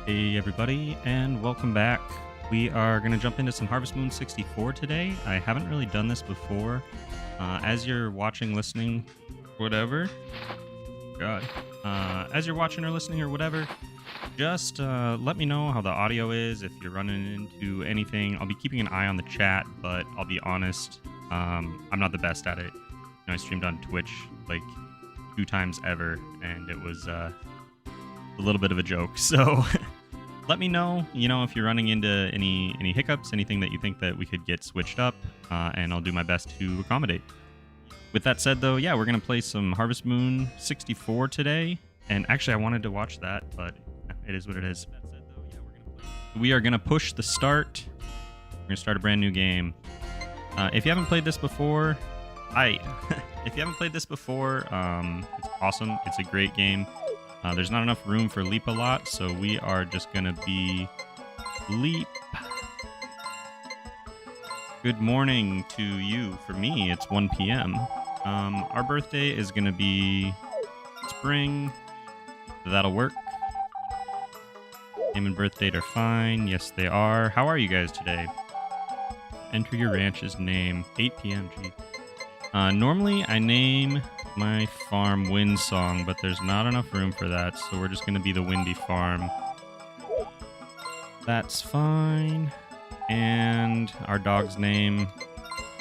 Hey everybody, and welcome back. We are going to jump into some Harvest Moon 64 today. I haven't really done this before. As you're watching, listening, whatever. God. As you're watching or listening or whatever, just let me know how the audio is, if you're running into anything. I'll be keeping an eye on the chat, but I'll be honest, I'm not the best at it. I streamed on Twitch like 2 times ever, and it was a little bit of a joke, so... Let me know, if you're running into any hiccups, anything that you think that we could get switched up, and I'll do my best to accommodate. With that said, though, yeah, we're going to play some Harvest Moon 64 today, and actually I wanted to watch that, but it is what it is. We are going to push the start. We're going to start a brand new game. If you haven't played this before, if you haven't played this before, it's awesome. It's a great game. There's not enough room for Leapalot, so we are just going to be Leap. Good morning to you. For me, it's 1 p.m. Our birthday is going to be spring. That'll work. Name and birth date are fine. Yes, they are. How are you guys today? Enter your ranch's name. 8 p.m. Geez. Normally, I name my farm Wind Song, but there's not enough room for that, so we're just going to be the Windy Farm. That's fine. And our dog's name,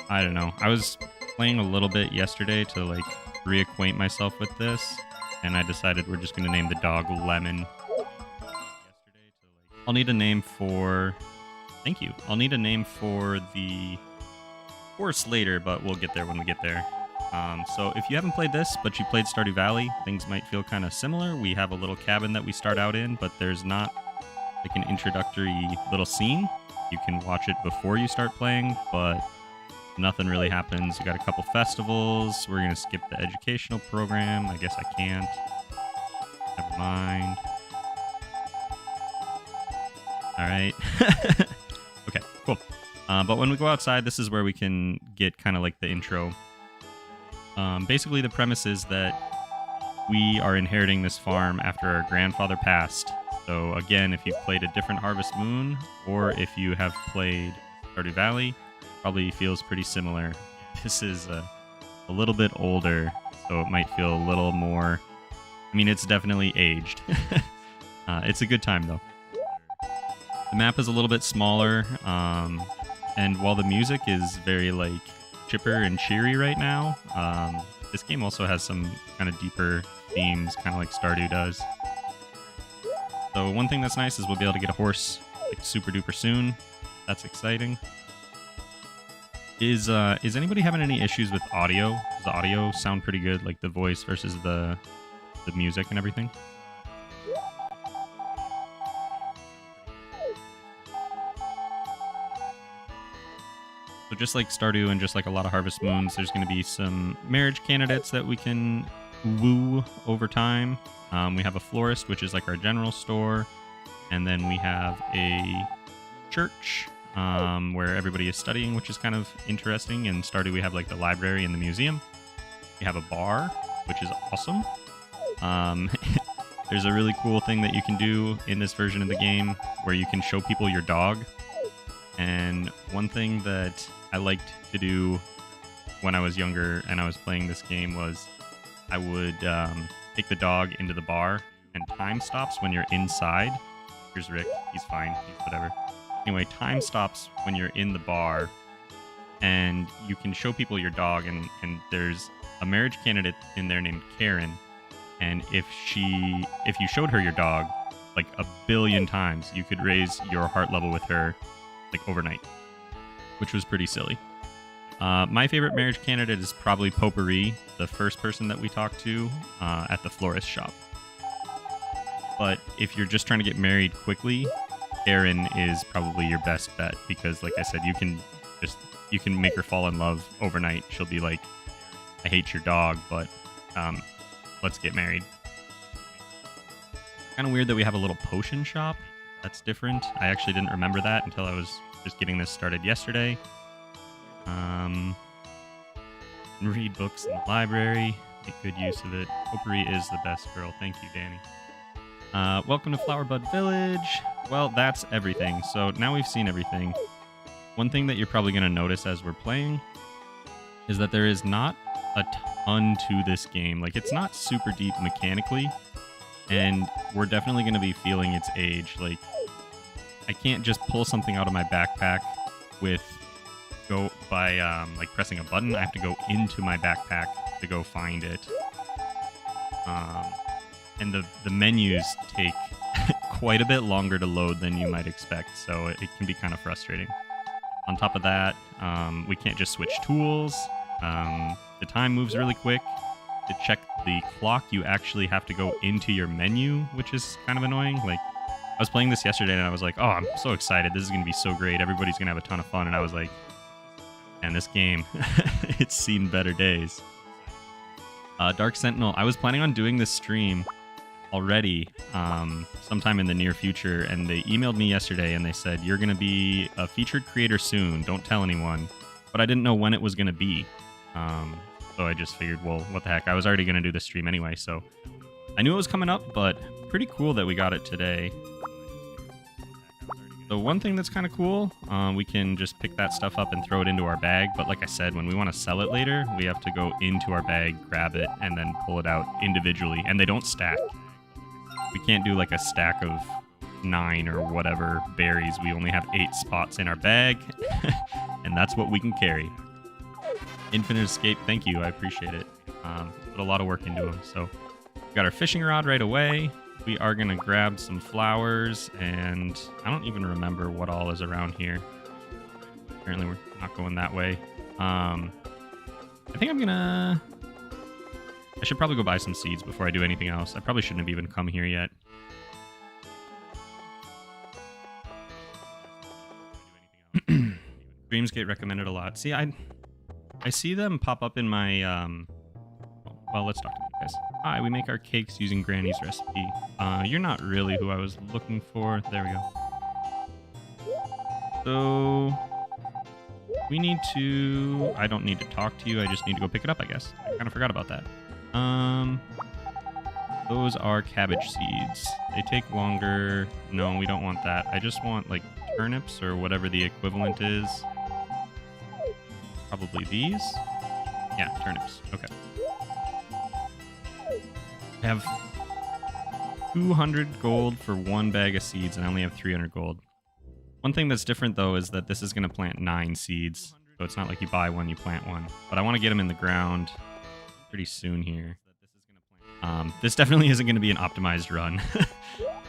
I don't know. I was playing a little bit yesterday to reacquaint myself with this, and I decided we're just going to name the dog Lemon. I'll need a name for... Thank you. I'll need a name for the horse later, but we'll get there when we get there. So if you haven't played this, but you played Stardew Valley, things might feel kind of similar. We have a little cabin that we start out in, but there's not an introductory little scene. You can watch it before you start playing, but nothing really happens. We got a couple festivals. We're going to skip the educational program. I guess I can't. Never mind. All right. Okay, cool. But when we go outside, this is where we can get kind of like the intro. Basically, the premise is that we are inheriting this farm after our grandfather passed. So again, if you've played a different Harvest Moon, or if you have played Stardew Valley, probably feels pretty similar. This is a little bit older, so it might feel a little more... I mean, it's definitely aged. It's a good time, though. The map is a little bit smaller, and while the music is very, chipper and cheery right now, this game also has some kind of deeper themes, kind of like Stardew does. So one thing that's nice is we'll be able to get a horse super duper soon. That's exciting. Is anybody having any issues with audio? Does the audio sound pretty good, like the voice versus the music and everything? So just like Stardew and just like a lot of Harvest Moons, there's going to be some marriage candidates that we can woo over time. We have a florist, which is like our general store. And then we have a church where everybody is studying, which is kind of interesting. In Stardew, we have the library and the museum. We have a bar, which is awesome. There's a really cool thing that you can do in this version of the game where you can show people your dog. And one thing that I liked to do when I was younger and I was playing this game was I would take the dog into the bar, and time stops when you're inside. Here's Rick. He's fine. He's whatever. Anyway, time stops when you're in the bar, and you can show people your dog, and there's a marriage candidate in there named Karen, and if you showed her your dog a billion times, you could raise your heart level with her overnight, which was pretty silly. My favorite marriage candidate is probably Potpourri, the first person that we talked to at the florist shop. But if you're just trying to get married quickly, Erin is probably your best bet because, like I said, you can make her fall in love overnight. She'll be like, "I hate your dog, but let's get married." Kind of weird that we have a little potion shop. That's different. I actually didn't remember that until I was just getting this started yesterday. Read books in the library. Make good use of it. Potpourri is the best girl. Thank you, Danny. Welcome to Flowerbud Village. Well, that's everything. So now we've seen everything. One thing that you're probably going to notice as we're playing is that there is not a ton to this game. Like, it's not super deep mechanically, and we're definitely going to be feeling its age. Like, I can't just pull something out of my backpack by like pressing a button. I have to go into my backpack to go find it. And the menus take quite a bit longer to load than you might expect, so it can be kind of frustrating. On top of that, we can't just switch tools. The time moves really quick. To check the clock, you actually have to go into your menu, which is kind of annoying. Like, I was playing this yesterday, and I was like, oh, I'm so excited. This is going to be so great. Everybody's going to have a ton of fun. And I was like, man, this game, it's seen better days. Dark Sentinel, I was planning on doing this stream already sometime in the near future, and they emailed me yesterday and they said, you're going to be a featured creator soon, don't tell anyone. But I didn't know when it was going to be, so I just figured, well, what the heck, I was already going to do the stream anyway, so I knew it was coming up, but pretty cool that we got it today. The one thing that's kind of cool, we can just pick that stuff up and throw it into our bag, but like I said, when we want to sell it later, we have to go into our bag, grab it, and then pull it out individually, and they don't stack. We can't do like a stack of 9 or whatever berries. We only have 8 spots in our bag, and that's what we can carry. Infinite Escape, thank you, I appreciate it. Put a lot of work into them. So we got our fishing rod right away. We are going to grab some flowers, and I don't even remember what all is around here. Apparently we're not going that way. I think I'm going to... I should probably go buy some seeds before I do anything else. I probably shouldn't have even come here yet. Streams get recommended a lot. See, I see them pop up in my... Well, let's talk to you guys. Hi, we make our cakes using Granny's recipe. You're not really who I was looking for. There we go. So... we need to... I don't need to talk to you. I just need to go pick it up, I guess. I kind of forgot about that. Those are cabbage seeds. They take longer. No, we don't want that. I just want, like, turnips or whatever the equivalent is. Probably these? Yeah, turnips. Okay. I have 200 gold for 1 bag of seeds, and I only have 300 gold. One thing that's different, though, is that this is going to plant 9 seeds. So it's not like you buy one, you plant one. But I want to get them in the ground pretty soon here. This definitely isn't going to be an optimized run.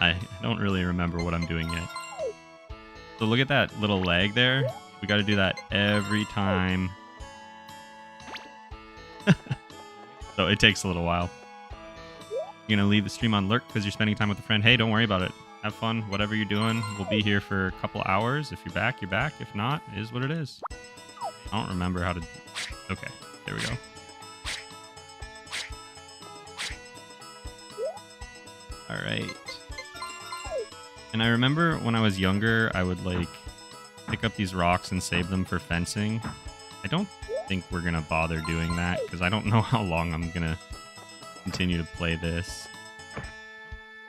I don't really remember what I'm doing yet. So look at that little lag there. We got to do that every time. So it takes a little while. You're going to leave the stream on lurk because you're spending time with a friend. Hey, don't worry about it. Have fun. Whatever you're doing, we'll be here for a couple hours. If you're back, you're back. If not, it is what it is. I don't remember how to... Okay, there we go. All right. And I remember when I was younger, I would like pick up these rocks and save them for fencing. I don't think we're gonna bother doing that because I don't know how long I'm gonna continue to play this. I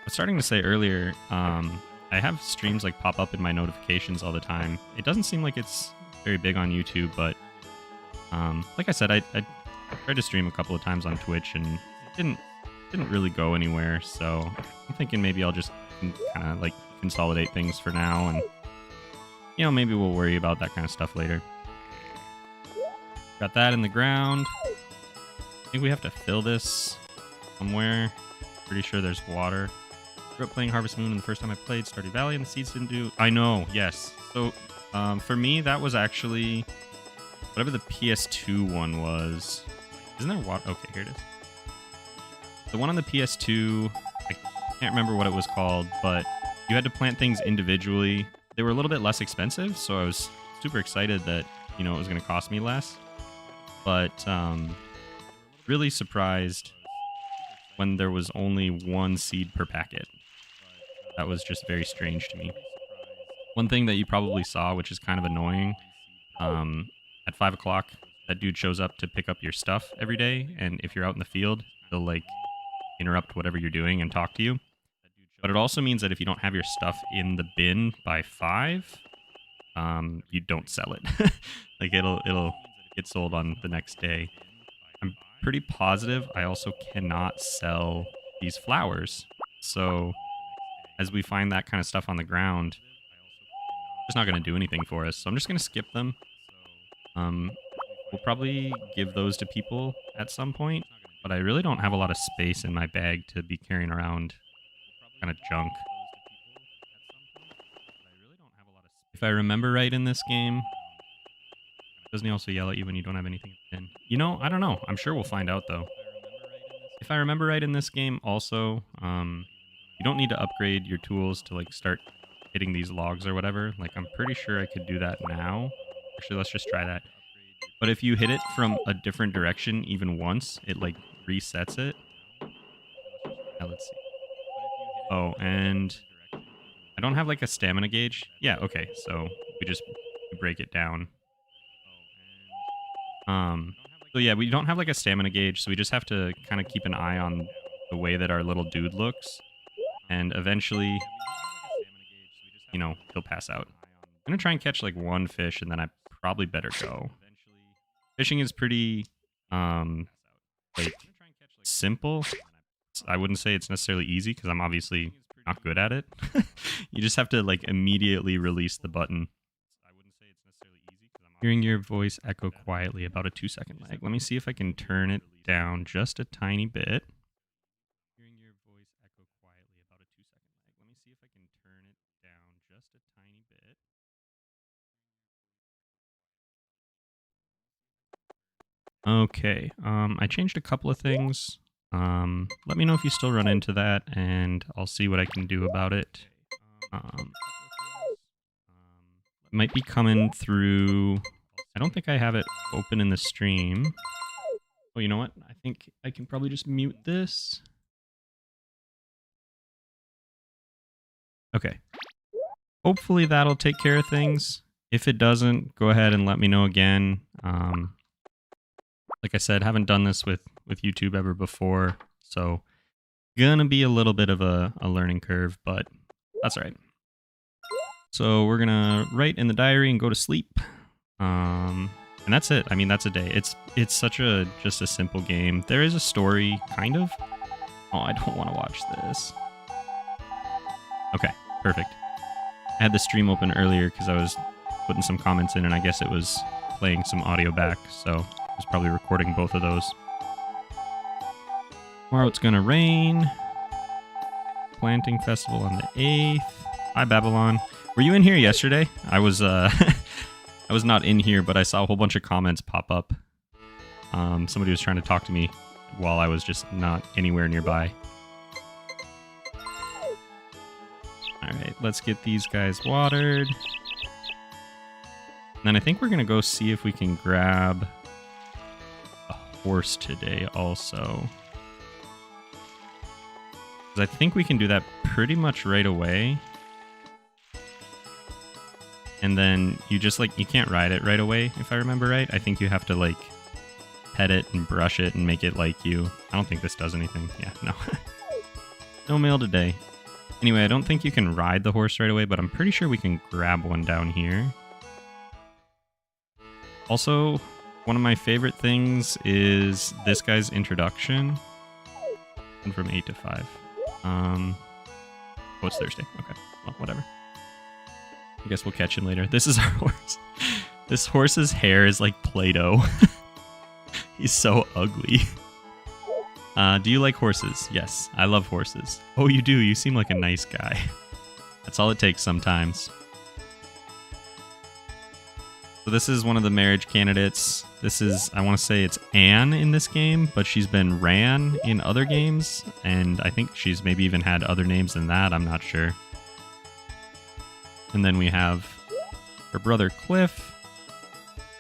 was starting to say earlier, I have streams like pop up in my notifications all the time. It doesn't seem like it's very big on YouTube, but like I said, I tried to stream a couple of times on Twitch and it didn't really go anywhere, so I'm thinking maybe I'll just kind of like consolidate things for now, and you know, maybe we'll worry about that kind of stuff later. Got that in the ground. I think we have to fill this somewhere. Pretty sure there's water. Grew up playing Harvest Moon, and the first time I played Stardew Valley and the seeds didn't do... I know, yes. So for me, that was actually whatever the PS2 one was. Isn't there water? Okay, here it is. The one on the PS2, I can't remember what it was called, but you had to plant things individually. They were a little bit less expensive, so I was super excited that, you know, it was going to cost me less. But really surprised when there was only 1 seed per packet. That was just very strange to me. One thing that you probably saw, which is kind of annoying, at 5 o'clock, that dude shows up to pick up your stuff every day, and if you're out in the field, they'll, like, interrupt whatever you're doing and talk to you. But it also means that if you don't have your stuff in the bin by 5, you don't sell it. Like it'll get sold on the next day. I'm pretty positive I also cannot sell these flowers. So as we find that kind of stuff on the ground, it's not going to do anything for us. So I'm just going to skip them. We'll probably give those to people at some point, but I really don't have a lot of space in my bag to be carrying around kind of junk. If I remember right in this game, doesn't he also yell at you when you don't have anything in? You know, I don't know. I'm sure we'll find out, though. If I remember right in this game, also, you don't need to upgrade your tools to, like, start hitting these logs or whatever. Like, I'm pretty sure I could do that now. Actually, let's just try that. But if you hit it from a different direction even once, it, like, resets it. Now, let's see. Oh, and I don't have, like, a stamina gauge. Yeah, okay, so we just break it down. So yeah, we don't have like a stamina gauge, so we just have to kind of keep an eye on the way that our little dude looks, and eventually, you know, he'll pass out. I'm gonna try and catch like one fish, and then I probably better go. Fishing is pretty, like, simple. I wouldn't say it's necessarily easy, because I'm obviously not good at it. You just have to like immediately release the button. Hearing your voice echo quietly, about a 2-second lag. Let me see if I can turn it down just a tiny bit. Hearing your voice echo quietly, about a 2-second lag. Let me see if I can turn it down just a tiny bit. Okay, I changed a couple of things. Let me know if you still run into that, and I'll see what I can do about it. It might be coming through... I don't think I have it open in the stream. Oh, you know what? I think I can probably just mute this. Okay. Hopefully that'll take care of things. If it doesn't, go ahead and let me know again. Like I said, haven't done this with YouTube ever before, so gonna be a little bit of a learning curve, but that's all right. So we're gonna write in the diary and go to sleep. And that's it. I mean, that's a day. It's such just a simple game. There is a story, kind of. Oh, I don't want to watch this. Okay, perfect. I had the stream open earlier because I was putting some comments in, and I guess it was playing some audio back, so I was probably recording both of those. Tomorrow it's gonna rain. Planting festival on the 8th. Hi, Babylon. Were you in here yesterday? I was I was not in here, but I saw a whole bunch of comments pop up. Somebody was trying to talk to me while I was just not anywhere nearby. Alright, let's get these guys watered. And then I think we're going to go see if we can grab a horse today also. Because I think we can do that pretty much right away. And then you just, like, you can't ride it right away, if I remember right. I think you have to, like, pet it and brush it and make it like you. I don't think this does anything. Yeah, no. No mail today. Anyway, I don't think you can ride the horse right away, but I'm pretty sure we can grab one down here. Also, one of my favorite things is this guy's introduction. And from 8 to 5. Oh, it's Thursday. Okay, well, whatever. I guess we'll catch him later. This is our horse. This horse's hair is like Play-Doh. He's so ugly. Do you like horses? Yes, I love horses. Oh, you do? You seem like a nice guy. That's all it takes sometimes. So this is one of the marriage candidates. This is, I want to say it's Anne in this game, but she's been Ran in other games, and I think she's maybe even had other names than that. I'm not sure. And then we have her brother Cliff.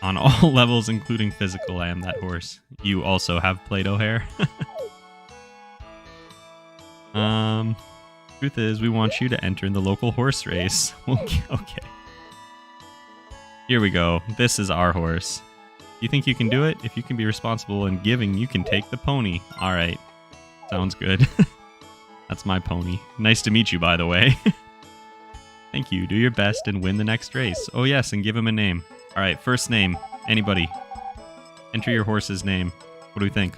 On all levels, including physical, I am that horse. You also have Play-Doh hair. Truth is, we want you to enter in the local horse race. Okay. Here we go. This is our horse. You think you can do it? If you can be responsible and giving, you can take the pony. All right. Sounds good. That's my pony. Nice to meet you, by the way. Thank you. Do your best and win the next race. Oh, yes, and give him a name. All right, first name. Anybody. Enter your horse's name. What do we think?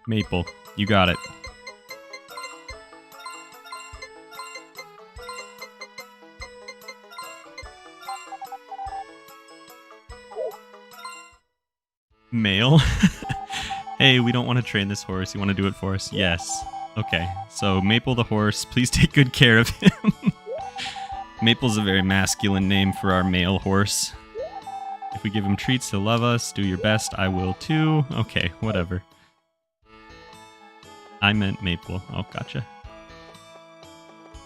Maple. You got it. Male? Hey, we don't want to train this horse. You want to do it for us? Yes. Okay, so Maple the horse, please take good care of him. Maple's a very masculine name for our male horse. If we give him treats, he'll love us. Do your best, I will too. Okay, whatever. I meant Maple. Oh, gotcha.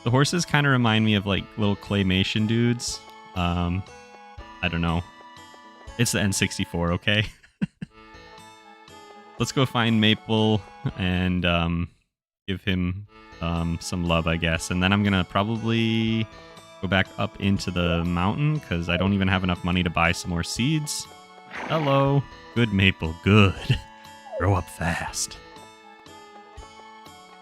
The horses kind of remind me of like little claymation dudes. I don't know. It's the N64, okay? Let's go find Maple and give him some love, I guess. And then I'm going to probably go back up into the mountain because I don't even have enough money to buy some more seeds. Hello. Good Maple. Good. Grow up fast.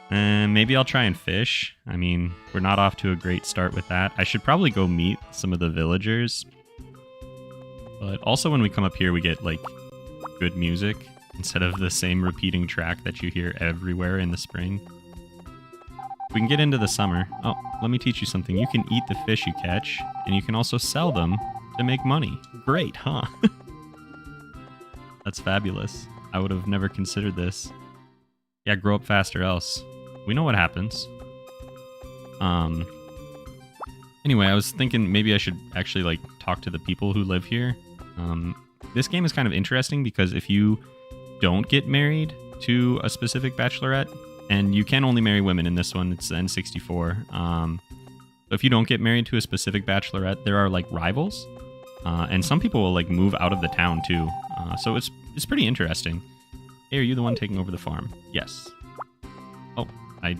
And maybe I'll try and fish. I mean, we're not off to a great start with that. I should probably go meet some of the villagers. But also when we come up here, we get, like, good music instead of the same repeating track that you hear everywhere in the spring. We can get into the summer. Oh, let me teach you something. You can eat the fish you catch, and you can also sell them to make money. Great, huh? That's fabulous. I would have never considered this. Yeah, grow up fast or else. We know what happens. Anyway, I was thinking maybe I should actually, like, talk to the people who live here. This game is kind of interesting because if you don't get married to a specific bachelorette, and you can only marry women in this one, it's the N64. So if you don't get married to a specific bachelorette, there are like rivals, and some people will like move out of the town too. So it's pretty interesting. Hey, are you the one taking over the farm? Yes. Oh, I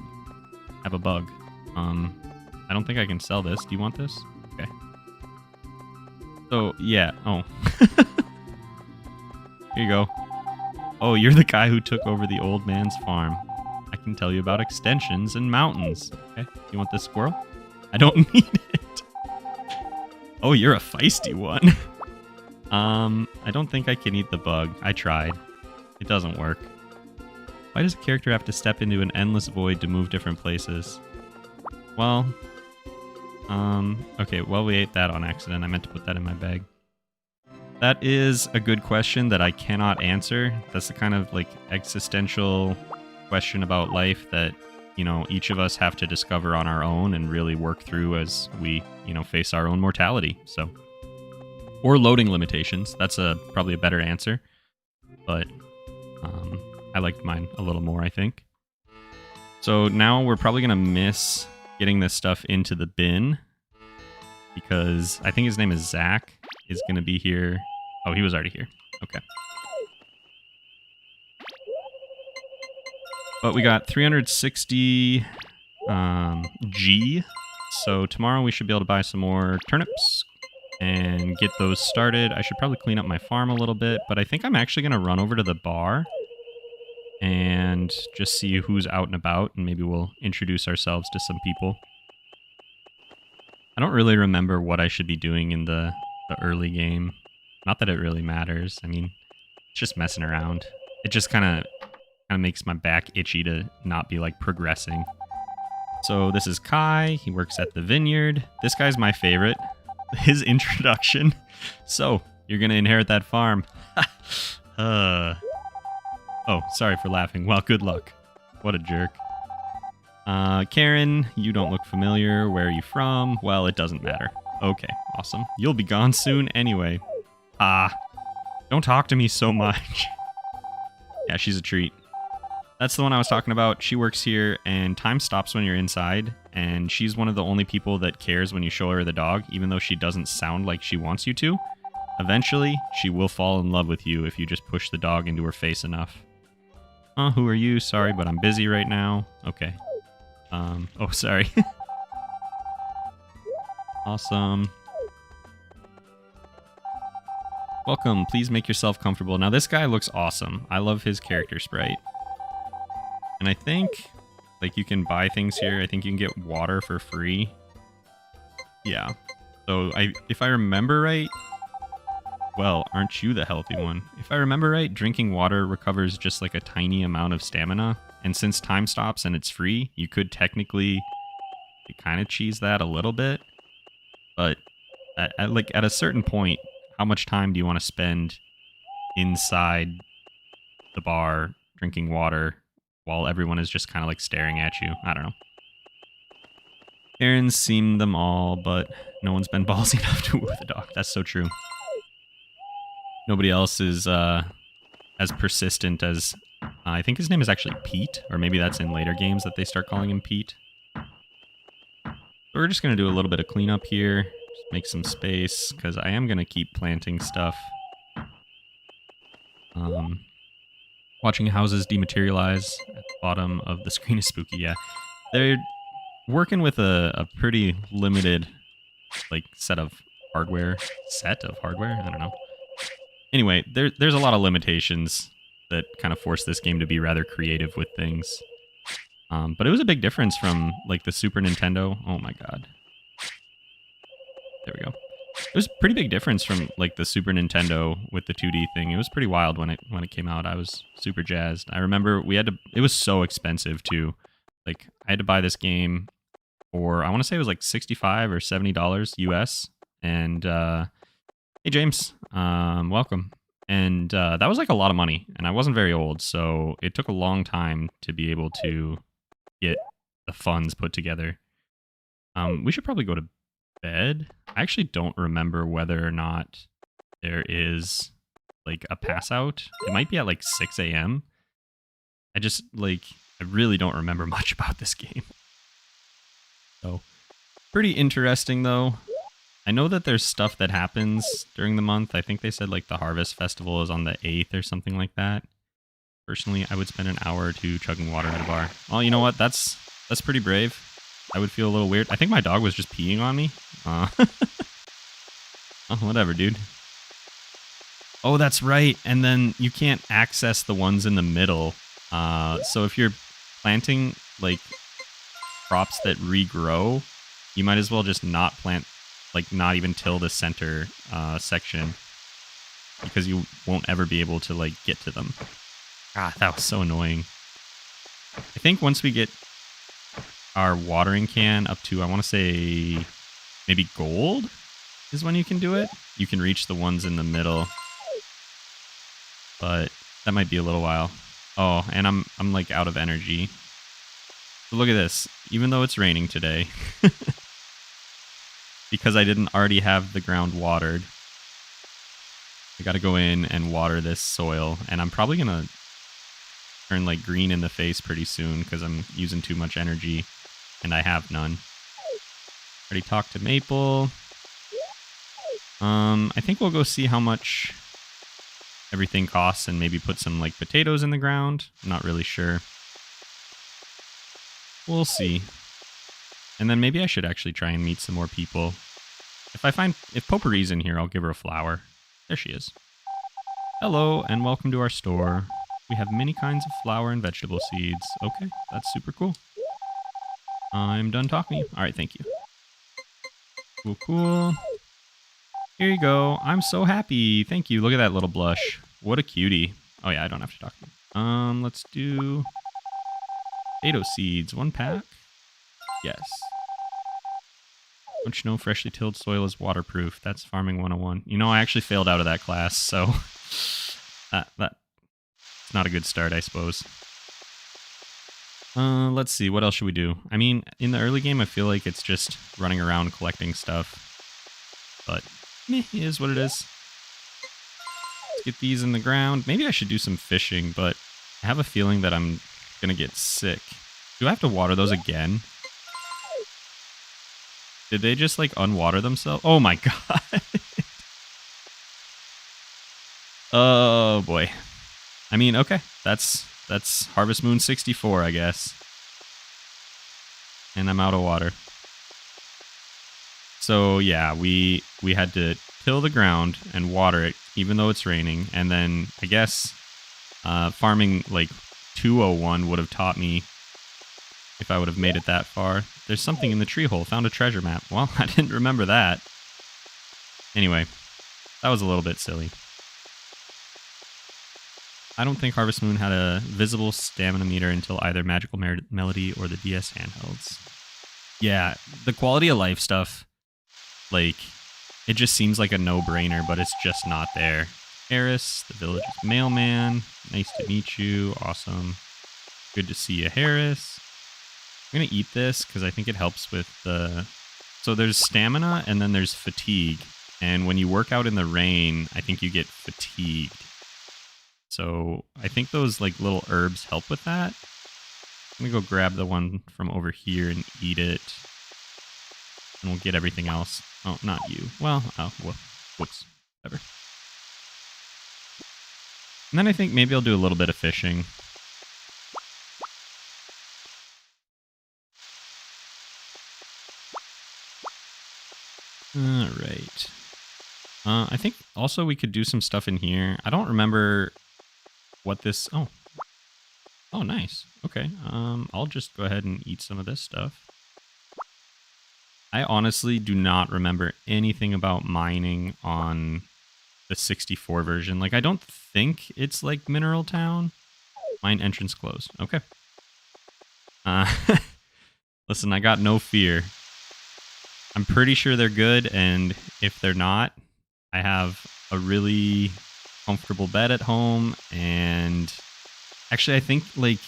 have a bug. I don't think I can sell this. Do you want this? Okay. So yeah. Oh. Here you go. Oh, you're the guy who took over the old man's farm. I can tell you about extensions and mountains. Okay, you want this squirrel? I don't need it. Oh, you're a feisty one. I don't think I can eat the bug. I tried. It doesn't work. Why does a character have to step into an endless void to move different places? Well, okay, well, we ate that on accident. I meant to put that in my bag. That is a good question that I cannot answer. That's the kind of, like, existential question about life that, you know, each of us have to discover on our own and really work through as we, you know, face our own mortality. So, or loading limitations. That's probably a better answer. But I liked mine a little more, I think. So now we're probably going to miss getting this stuff into the bin because I think his name is Zach is going to be here. Oh, he was already here. Okay. But we got 360 G. So tomorrow we should be able to buy some more turnips and get those started. I should probably clean up my farm a little bit, but I think I'm actually going to run over to the bar and just see who's out and about, and maybe we'll introduce ourselves to some people. I don't really remember what I should be doing in the early game. Not that it really matters. I mean, it's just messing around. It just kind of makes my back itchy to not be, like, progressing. So this is Kai. He works at the vineyard. This guy's my favorite. His introduction. So, you're going to inherit that farm. Oh, sorry for laughing. Well, good luck. What a jerk. Karen, you don't look familiar. Where are you from? Well, it doesn't matter. Okay, awesome. You'll be gone soon anyway. Don't talk to me so much. Yeah, she's a treat. That's the one I was talking about. She works here, and time stops when you're inside, and she's one of the only people that cares when you show her the dog, even though she doesn't sound like she wants you to. Eventually, she will fall in love with you if you just push the dog into her face enough. Who are you? Sorry, but I'm busy right now. Okay. Oh, sorry. Awesome. Welcome. Please make yourself comfortable. Now, this guy looks awesome. I love his character sprite. And I think, like, you can buy things here. I think you can get water for free. Yeah. So, if I remember right... Well, aren't you the healthy one? If I remember right, drinking water recovers just, like, a tiny amount of stamina. And since time stops and it's free, you could technically kind of cheese that a little bit. But, at a certain point, how much time do you want to spend inside the bar drinking water while everyone is just kind of like staring at you? I don't know. Aaron's seen them all, but no one's been ballsy enough to woo the dog. That's so true. Nobody else is as persistent as... I think his name is actually Pete, or maybe that's in later games that they start calling him Pete. We're just going to do a little bit of cleanup here. Just make some space, because I am going to keep planting stuff. Watching houses dematerialize at the bottom of the screen is spooky, yeah. They're working with a pretty limited, like, set of hardware. I don't know. Anyway, there's a lot of limitations that kind of force this game to be rather creative with things. But it was a big difference from, like, the Super Nintendo. Oh my god. There we go. It was a pretty big difference from, like, the Super Nintendo with the 2D thing. It was pretty wild when it came out. I was super jazzed. I remember it was so expensive too. Like, I had to buy this game for, I want to say it was like $65 or $70 US. And hey James, welcome. And that was like a lot of money, and I wasn't very old, so it took a long time to be able to get the funds put together. We should probably go to bed. I actually don't remember whether or not there is like a pass out. It might be at like 6 a.m. I really don't remember much about this game. So, pretty interesting though. I know that there's stuff that happens during the month. I think they said like the Harvest Festival is on the 8th or something like that. Personally, I would spend an hour or two chugging water at a bar. Well, you know what? That's pretty brave. I would feel a little weird. I think my dog was just peeing on me. Oh, whatever, dude. Oh, that's right. And then you can't access the ones in the middle. So if you're planting like crops that regrow, you might as well just not plant, like not even till the center section, because you won't ever be able to like get to them. God, that was so annoying. I think once we get our watering can up to, I want to say maybe gold is when you can do it. You can reach the ones in the middle, but that might be a little while. Oh, and I'm like out of energy. So look at this. Even though it's raining today, because I didn't already have the ground watered, I got to go in and water this soil, and I'm probably gonna turn like green in the face pretty soon because I'm using too much energy, and I have none. Already talked to Maple. I think we'll go see how much everything costs and maybe put some like potatoes in the ground. I'm not really sure. We'll see. And then maybe I should actually try and meet some more people. If Potpourri's in here, I'll give her a flower. There she is. Hello, and welcome to our store. We have many kinds of flower and vegetable seeds. Okay, that's super cool. I'm done talking to you. All right, thank you. Cool, cool. Here you go. I'm so happy. Thank you. Look at that little blush. What a cutie. Oh yeah, I don't have to talk to you. Let's do potato seeds. 1 pack. Yes. Don't you know freshly tilled soil is waterproof? That's farming 101. You know, I actually failed out of that class, so that's not a good start, I suppose. Let's see. What else should we do? I mean, in the early game, I feel like it's just running around collecting stuff, but it is what it is. Let's get these in the ground. Maybe I should do some fishing, but I have a feeling that I'm gonna get sick. Do I have to water those again? Did they just like unwater themselves? Oh my god. Oh boy. I mean, okay. That's Harvest Moon 64, I guess. And I'm out of water. So yeah, we had to till the ground and water it, even though it's raining. And then I guess farming like 201 would have taught me if I would have made it that far. There's something in the tree hole. Found a treasure map. Well, I didn't remember that. Anyway, that was a little bit silly. I don't think Harvest Moon had a visible stamina meter until either Magical Melody or the DS handhelds. Yeah, the quality of life stuff, like, it just seems like a no-brainer, but it's just not there. Harris, the village's mailman. Nice to meet you. Awesome. Good to see you, Harris. I'm going to eat this because I think it helps with the... So there's stamina and then there's fatigue. And when you work out in the rain, I think you get fatigued. So I think those like little herbs help with that. Let me go grab the one from over here and eat it. And we'll get everything else. Oh, not you. Well, whoops. Whatever. And then I think maybe I'll do a little bit of fishing. Alright. I think also we could do some stuff in here. I don't remember what this... Oh, nice. Okay. I'll just go ahead and eat some of this stuff. I honestly do not remember anything about mining on the 64 version. Like, I don't think it's like Mineral Town. Mine entrance closed. Okay. Listen, I got no fear. I'm pretty sure they're good, and if they're not, I have a really comfortable bed at home, and actually I think, like,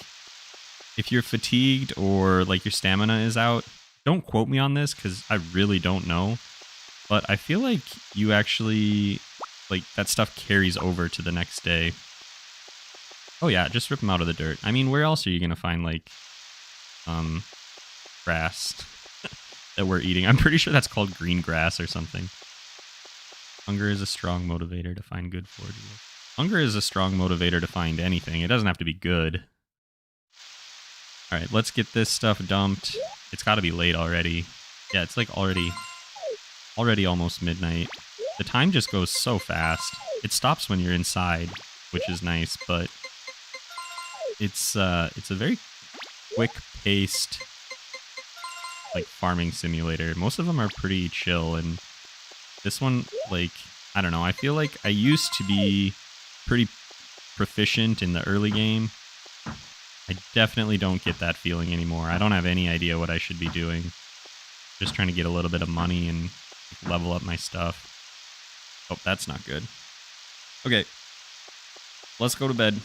if you're fatigued or, like, your stamina is out, don't quote me on this, because I really don't know, but I feel like you actually, like, that stuff carries over to the next day. Oh yeah, just rip them out of the dirt. I mean, where else are you going to find, like, grass that we're eating? I'm pretty sure that's called green grass or something. Hunger is a strong motivator to find good food. Hunger is a strong motivator to find anything. It doesn't have to be good. All right, let's get this stuff dumped. It's got to be late already. Yeah, it's like already almost midnight. The time just goes so fast. It stops when you're inside, which is nice, but it's a very quick-paced, like, farming simulator. Most of them are pretty chill, and this one, like, I don't know. I feel like I used to be pretty proficient in the early game. I definitely don't get that feeling anymore. I don't have any idea what I should be doing. Just trying to get a little bit of money and level up my stuff. Oh, that's not good. Okay. Let's go to bed.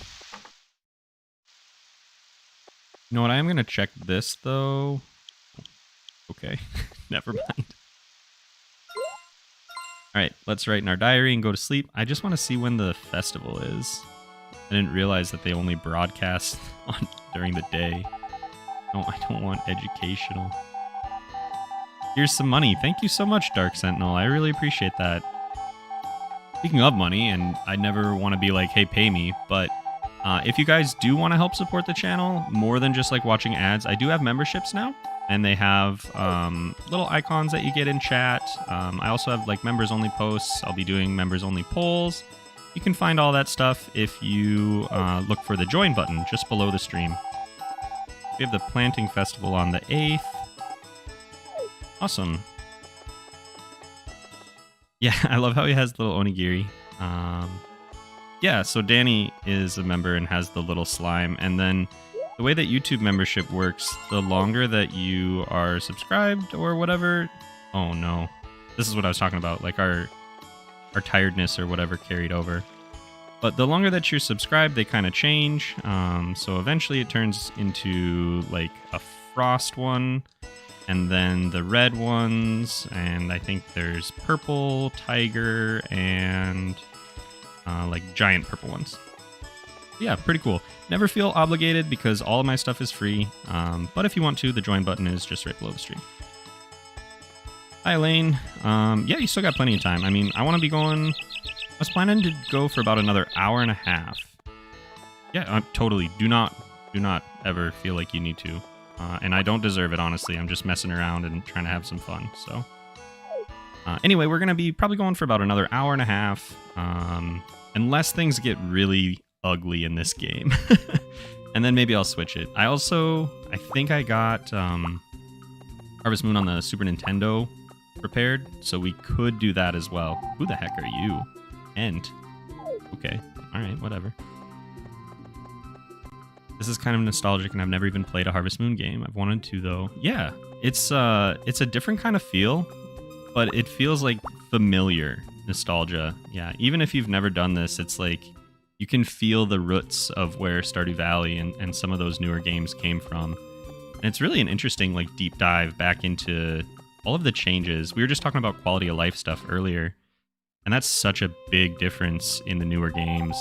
You know what? I am going to check this, though. Okay. Never mind. Alright, let's write in our diary and go to sleep. I just want to see when the festival is. I didn't realize that they only broadcast during the day. No, I don't want educational. Here's some money. Thank you so much, Dark Sentinel. I really appreciate that. Speaking of money, and I never want to be like, hey, pay me, but if you guys do want to help support the channel, more than just like watching ads, I do have memberships now. And they have little icons that you get in chat. I also have like members only posts. I'll be doing members only polls. You can find all that stuff if you look for the join button just below the stream. We have the planting festival on the 8th. Awesome. Yeah, I love how he has the little onigiri. Yeah, so Danny is a member and has the little slime. And then the way that YouTube membership works, the longer that you are subscribed or whatever... Oh, no. This is what I was talking about. Like, our tiredness or whatever carried over. But the longer that you're subscribed, they kind of change. So eventually it turns into, like, a frost one. And then the red ones. And I think there's purple, tiger, and, like, giant purple ones. Yeah, pretty cool. Never feel obligated because all of my stuff is free. But if you want to, the join button is just right below the stream. Hi, Elaine. Yeah, you still got plenty of time. I mean, I want to be going... I was planning to go for about another hour and a half. Yeah, totally. Do not ever feel like you need to. And I don't deserve it, honestly. I'm just messing around and trying to have some fun, so... Anyway, we're going to be probably going for about another hour and a half, unless things get really ugly in this game. And then maybe I'll switch it. I think I got Harvest Moon on the Super Nintendo prepared, so we could do that as well. Who the heck are you? Ent. Okay. All right, whatever. This is kind of nostalgic, and I've never even played a Harvest Moon game. I've wanted to, though. Yeah, it's a different kind of feel, but it feels like familiar nostalgia. Yeah, even if you've never done this, it's like you can feel the roots of where Stardew Valley and some of those newer games came from. And it's really an interesting like deep dive back into all of the changes. We were just talking about quality of life stuff earlier, and that's such a big difference in the newer games.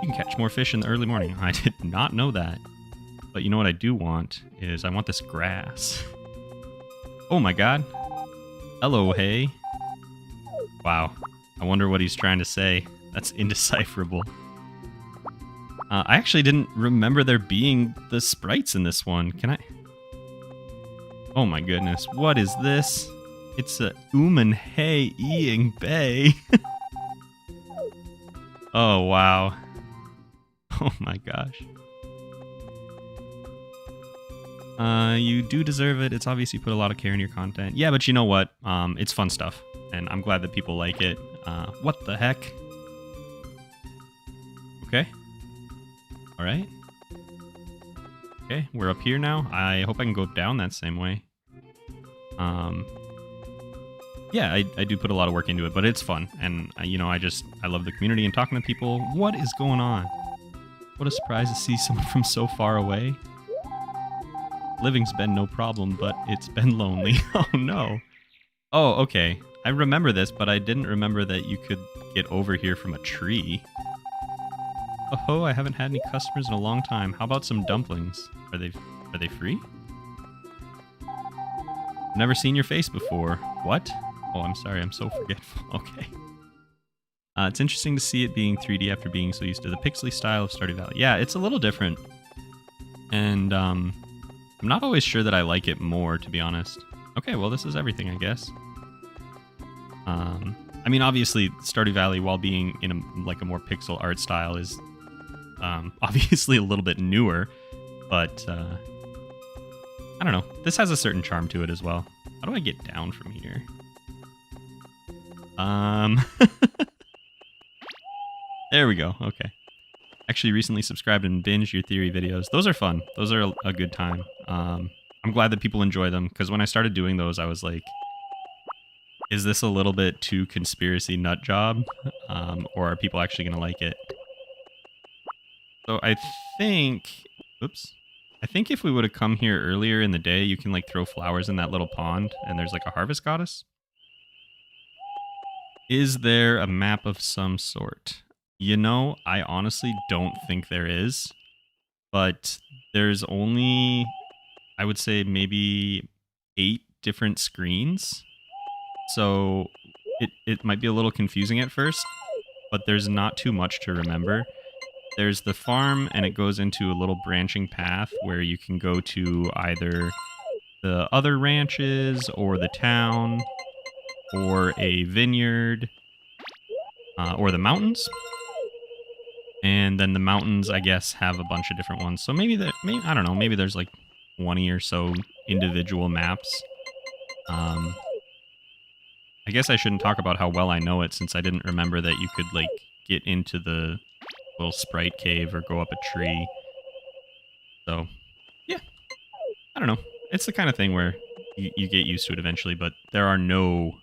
You can catch more fish in the early morning. I did not know that. But you know what I do want is I want this grass. Oh my god. Hello, hey. Wow. I wonder what he's trying to say. That's indecipherable. I actually didn't remember there being the sprites in this one. Can I? Oh my goodness. What is this? It's a Hey Eing Bay. Oh, wow. Oh my gosh. You do deserve it. It's obvious you put a lot of care in your content. Yeah, but you know what? It's fun stuff, and I'm glad that people like it. What the heck? Okay. All right. Okay, we're up here now. I hope I can go down that same way. Yeah, I do put a lot of work into it, but it's fun. And, I love the community and talking to people. What is going on? What a surprise to see someone from so far away. Living's been no problem, but it's been lonely. Oh, no. Oh, okay. I remember this, but I didn't remember that you could get over here from a tree. Oh, I haven't had any customers in a long time. How about some dumplings? Are they free? Never seen your face before. What? Oh, I'm sorry. I'm so forgetful. Okay. It's interesting to see it being 3D after being so used to the pixely style of Stardew Valley. Yeah, it's a little different. And I'm not always sure that I like it more, to be honest. Okay, well, this is everything, I guess. I mean, obviously, Stardew Valley, while being in a more pixel art style, is obviously a little bit newer. But, I don't know. This has a certain charm to it as well. How do I get down from here? There we go. Okay. Actually recently subscribed and binged your theory videos. Those are fun. Those are a good time. I'm glad that people enjoy them, because when I started doing those, I was like, is this a little bit too conspiracy nut job? Or are people actually going to like it? So I think... Oops. I think if we would have come here earlier in the day, you can like throw flowers in that little pond, and there's like a harvest goddess. Is there a map of some sort? You know, I honestly don't think there is, but there's only, I would say, maybe 8 different screens. So it might be a little confusing at first, but there's not too much to remember. There's the farm, and it goes into a little branching path where you can go to either the other ranches or the town or a vineyard or the mountains. And then the mountains, I guess, have a bunch of different ones. So maybe I don't know, maybe there's like 20 or so individual maps. I guess I shouldn't talk about how well I know it, since I didn't remember that you could like get into the little sprite cave or go up a tree. So, yeah. I don't know. It's the kind of thing where you get used to it eventually, but there are no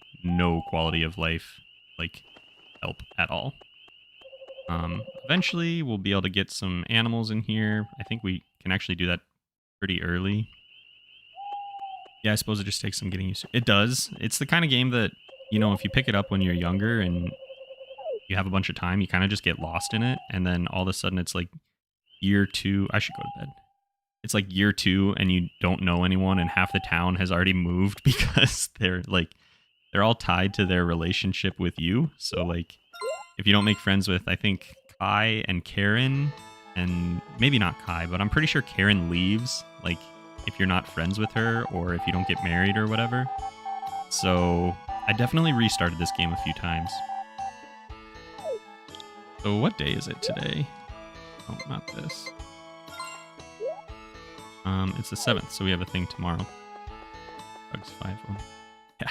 quality of life, like, help at all. Eventually, we'll be able to get some animals in here. I think we can actually do that pretty early. Yeah, I suppose it just takes some getting used to. It does. It's the kind of game that, you know, if you pick it up when you're younger and you have a bunch of time, you kind of just get lost in it. And then all of a sudden it's like year 2. I should go to bed. It's like year 2 and you don't know anyone, and half the town has already moved because they're all tied to their relationship with you. So like, if you don't make friends with, I think, Kai and Karen, and maybe not Kai, but I'm pretty sure Karen leaves, like, if you're not friends with her or if you don't get married or whatever. So I definitely restarted this game a few times. So what day is it today? Oh, not this. It's the 7th, so we have a thing tomorrow. Bugs 5-1. Yeah.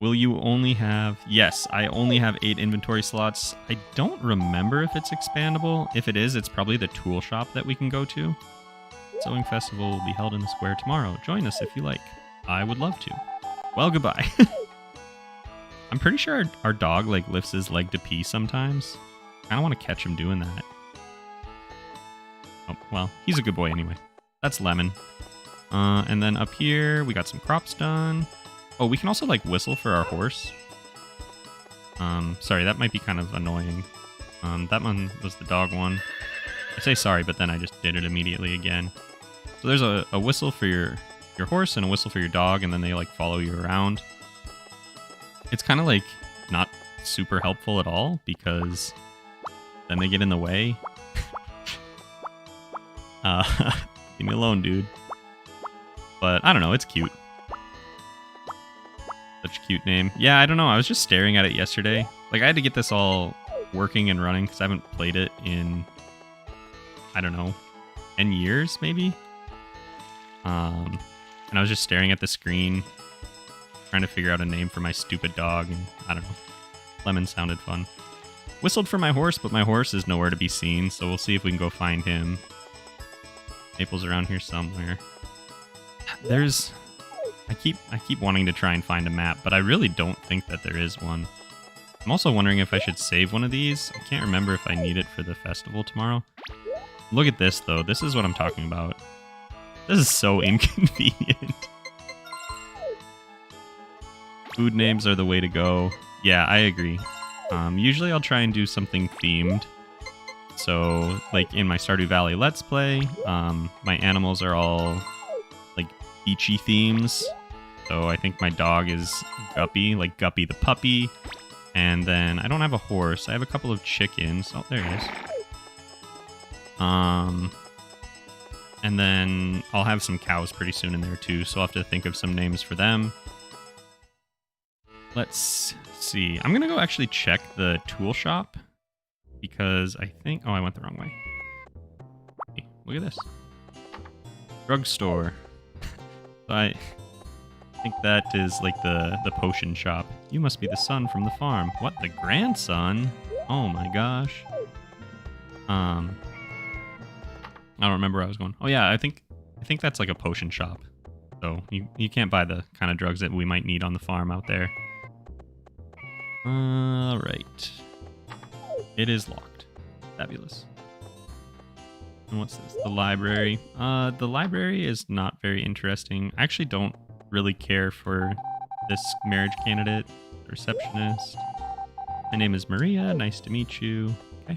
Will you only have... Yes, I only have 8 inventory slots. I don't remember if it's expandable. If it is, it's probably the tool shop that we can go to. Sewing Festival will be held in the square tomorrow. Join us if you like. I would love to. Well, goodbye. I'm pretty sure our dog like lifts his leg to pee sometimes. I don't want to catch him doing that. Oh, well, he's a good boy anyway. That's Lemon. And then up here, we got some crops done. Oh, we can also like whistle for our horse. Sorry, that might be kind of annoying. That one was the dog one. I say sorry, but then I just did it immediately again. So there's a whistle for your horse and a whistle for your dog, and then they like follow you around. It's kind of like not super helpful at all because then they get in the way. Leave me alone, dude. But I don't know, it's cute. Such a cute name. Yeah, I don't know. I was just staring at it yesterday. Like, I had to get this all working and running because I haven't played it in, I don't know, 10 years maybe? And I was just staring at the screen, trying to figure out a name for my stupid dog, and I don't know. Lemon sounded fun. Whistled for my horse, but my horse is nowhere to be seen, so we'll see if we can go find him. Maple's around here somewhere. I keep wanting to try and find a map, but I really don't think that there is one. I'm also wondering if I should save one of these. I can't remember if I need it for the festival tomorrow. Look at this, though. This is what I'm talking about. This is so inconvenient. Food names are the way to go. Yeah, I agree. Usually I'll try and do something themed. So, like in my Stardew Valley Let's Play, my animals are all like beachy themes. So I think my dog is Guppy, like Guppy the puppy. And then I don't have a horse. I have a couple of chickens. Oh, there it is. And then I'll have some cows pretty soon in there too, so I'll have to think of some names for them. Let's see. I'm going to go actually check the tool shop because I think... Oh, I went the wrong way. Hey, look at this. Drugstore. So I think that is like the potion shop. You must be the son from the farm. What, the grandson? Oh my gosh. I don't remember where I was going. Oh yeah, I think that's like a potion shop. So you can't buy the kind of drugs that we might need on the farm out there. Alright. It is locked. Fabulous. And what's this? The library. The library is not very interesting. I actually don't really care for this marriage candidate. Receptionist. My name is Maria. Nice to meet you. Okay.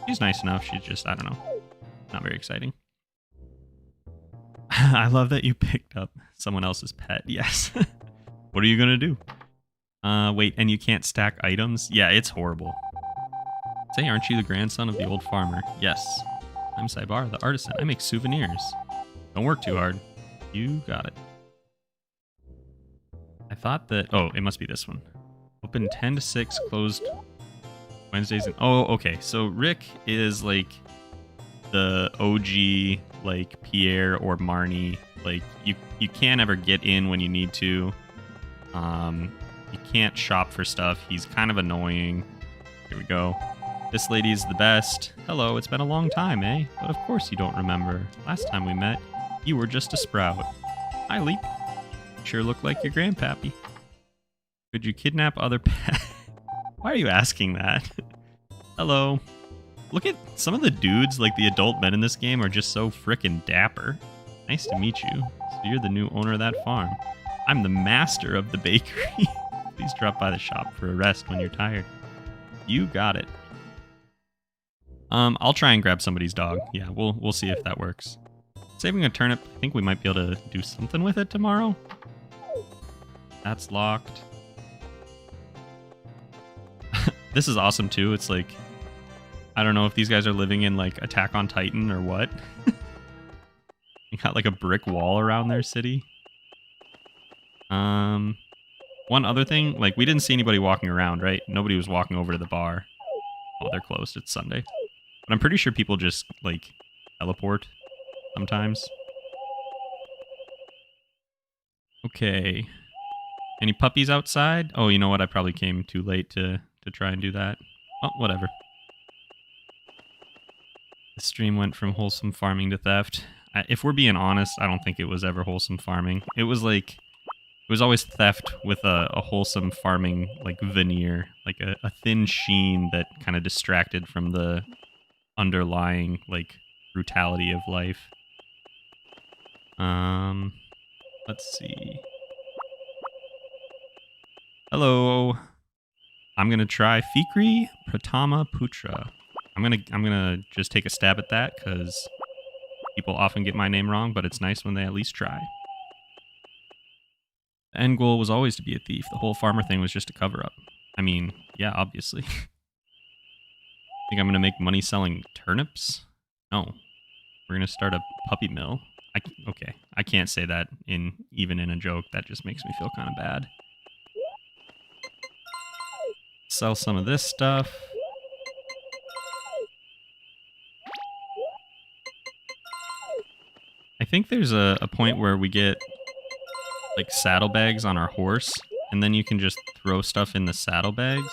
She's nice enough. She's just, I don't know. Not very exciting. I love that you picked up someone else's pet. Yes. What are you going to do? Wait, and you can't stack items? Yeah, it's horrible. Say, aren't you the grandson of the old farmer? Yes. I'm Saibar, the artisan. I make souvenirs. Don't work too hard. You got it. I thought that... Oh, it must be this one. Open 10 to 6, closed Wednesdays. Oh, okay. So Rick is like the OG, like Pierre or Marnie. Like you can't ever get in when you need to. You can't shop for stuff. He's kind of annoying. Here we go. This lady's the best. Hello, it's been a long time, eh? But of course you don't remember. Last time we met, you were just a sprout. Hi, Leap. Sure look like your grandpappy. Could you kidnap other pets? Why are you asking that? Hello. Look at some of the dudes, like the adult men in this game, are just so frickin' dapper. Nice to meet you. So you're the new owner of that farm. I'm the master of the bakery. Please drop by the shop for a rest when you're tired. You got it. I'll try and grab somebody's dog. Yeah, we'll see if that works. Saving a turnip, I think we might be able to do something with it tomorrow. That's locked. This is awesome too. It's like, I don't know if these guys are living in like Attack on Titan or what. They got like a brick wall around their city. One other thing, like, we didn't see anybody walking around, right? Nobody was walking over to the bar. Oh, they're closed. It's Sunday. But I'm pretty sure people just, like, teleport sometimes. Okay. Any puppies outside? Oh, you know what? I probably came too late to try and do that. Oh, whatever. The stream went from wholesome farming to theft. If we're being honest, I don't think it was ever wholesome farming. It was like... It was always theft with a wholesome farming, like, veneer. Like, a thin sheen that kind of distracted from the underlying, like, brutality of life. Let's see. Hello. I'm gonna try Fikri Pratama Putra. I'm gonna just take a stab at that, because people often get my name wrong, but it's nice when they at least try. The end goal was always to be a thief. The whole farmer thing was just a cover-up. I mean, yeah, obviously. Think I'm going to make money selling turnips? No. We're going to start a puppy mill. Okay, I can't say that even in a joke. That just makes me feel kind of bad. Sell some of this stuff. I think there's a point where we get... like saddlebags on our horse, and then you can just throw stuff in the saddlebags.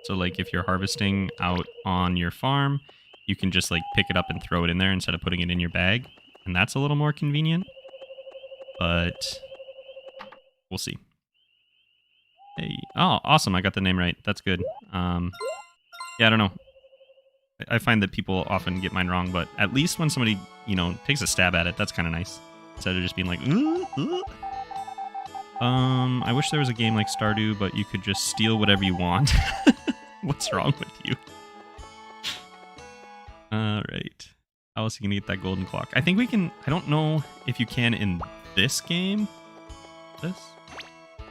So like if you're harvesting out on your farm, you can just like pick it up and throw it in there instead of putting it in your bag, and that's a little more convenient. But we'll see. Hey, oh, awesome! I got the name right. That's good. Yeah, I don't know. I find that people often get mine wrong, but at least when somebody, you know, takes a stab at it, that's kind of nice. Instead of just being like, I wish there was a game like Stardew, but you could just steal whatever you want. What's wrong with you? Alright. How else are you gonna get that golden clock? I think we can... I don't know if you can in this game.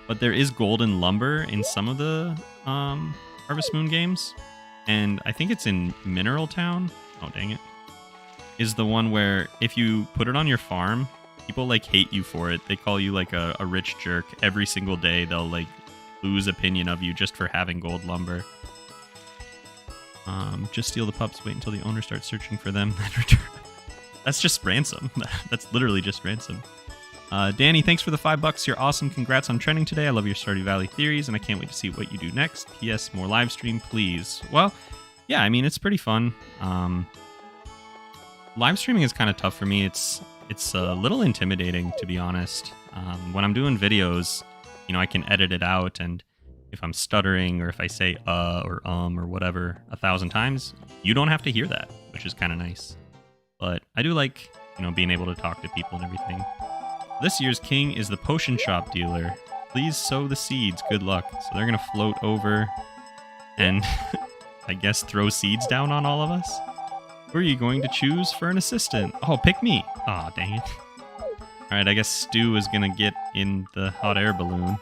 But there is golden lumber in some of the Harvest Moon games. And I think it's in Mineral Town. Oh, dang it. Is the one where if you put it on your farm... people, like, hate you for it. They call you, like, a rich jerk. Every single day, they'll, like, lose opinion of you just for having gold lumber. Just steal the pups. Wait until the owner starts searching for them, then return. That's just ransom. That's literally just ransom. Danny, thanks for the $5. You're awesome. Congrats on trending today. I love your Stardew Valley theories, and I can't wait to see what you do next. P.S. More live stream, please. Well, yeah, I mean, it's pretty fun. Live streaming is kind of tough for me. It's a little intimidating, to be honest. When I'm doing videos, you know, I can edit it out, and if I'm stuttering or if I say or whatever 1,000 times, you don't have to hear that, which is kind of nice. But I do like, you know, being able to talk to people and everything. This year's king is the potion shop dealer. Please sow the seeds. Good luck. So they're going to float over and I guess throw seeds down on all of us. Who are you going to choose for an assistant? Oh, pick me. Aw, oh, dang it. Alright, I guess Stu is going to get in the hot air balloon.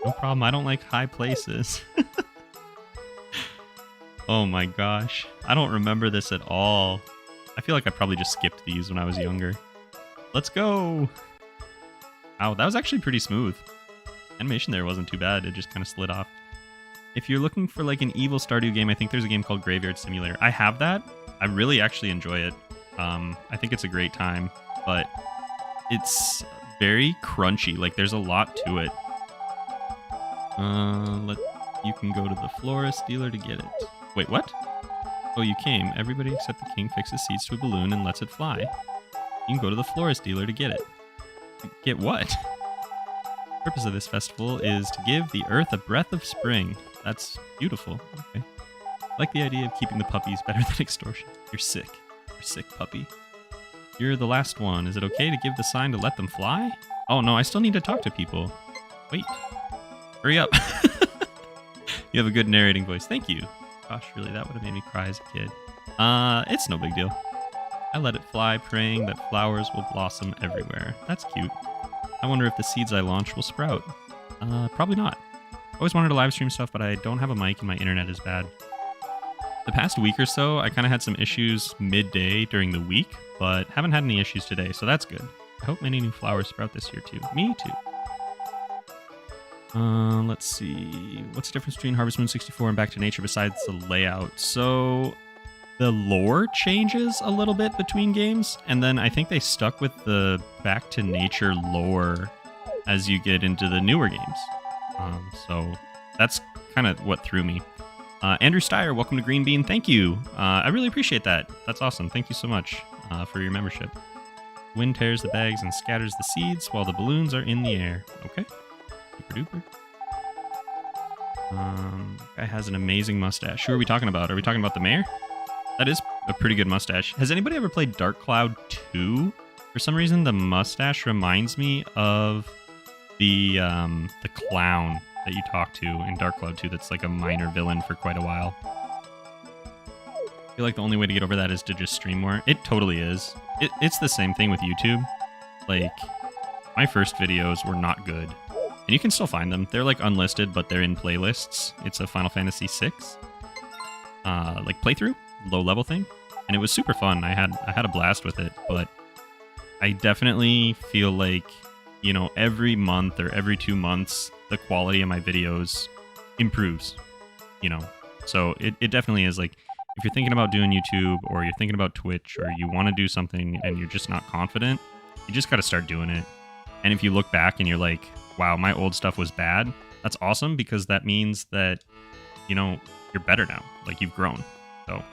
No problem, I don't like high places. Oh my gosh. I don't remember this at all. I feel like I probably just skipped these when I was younger. Let's go! Wow, that was actually pretty smooth. Animation there wasn't too bad, it just kind of slid off. If you're looking for like an evil Stardew game, I think there's a game called Graveyard Simulator. I have that. I really actually enjoy it. I think it's a great time, but it's very crunchy. Like, there's a lot to it. You can go to the florist dealer to get it. Wait, what? Oh, you came. Everybody except the king fixes seeds to a balloon and lets it fly. You can go to the florist dealer to get it. Get what? The purpose of this festival is to give the earth a breath of spring. That's beautiful. Okay. I like the idea of keeping the puppies better than extortion. You're sick. You're sick, puppy. You're the last one. Is it okay to give the sign to let them fly? Oh, no, I still need to talk to people. Wait. Hurry up. You have a good narrating voice. Thank you. Gosh, really, that would have made me cry as a kid. It's no big deal. I let it fly, praying that flowers will blossom everywhere. That's cute. I wonder if the seeds I launch will sprout. Probably not. Always wanted to live stream stuff, but I don't have a mic and my internet is bad. The past week or so, I kind of had some issues midday during the week, but haven't had any issues today, so that's good. I hope many new flowers sprout this year too. Me too. Let's see. What's the difference between Harvest Moon 64 and Back to Nature besides the layout? So the lore changes a little bit between games, and then I think they stuck with the Back to Nature lore as you get into the newer games. So that's kind of what threw me. Andrew Steyer, welcome to Green Bean. Thank you. I really appreciate that. That's awesome. Thank you so much for your membership. Wind tears the bags and scatters the seeds while the balloons are in the air. Okay. Super duper. Guy has an amazing mustache. Who are we talking about? Are we talking about the mayor? That is a pretty good mustache. Has anybody ever played Dark Cloud 2? For some reason, the mustache reminds me of the clown that you talk to in Dark Cloud 2 that's like a minor villain for quite a while. I feel like the only way to get over that is to just stream more. It totally is. It's the same thing with YouTube. Like, my first videos were not good. And you can still find them. They're like unlisted, but they're in playlists. It's a Final Fantasy VI like playthrough, low level thing. And it was super fun. I had a blast with it, but I definitely feel like, you know, every month or every 2 months, the quality of my videos improves, you know? So it definitely is like, if you're thinking about doing YouTube or you're thinking about Twitch or you want to do something and you're just not confident, you just got to start doing it. And if you look back and you're like, wow, my old stuff was bad, that's awesome because that means that, you know, you're better now. Like, you've grown. So,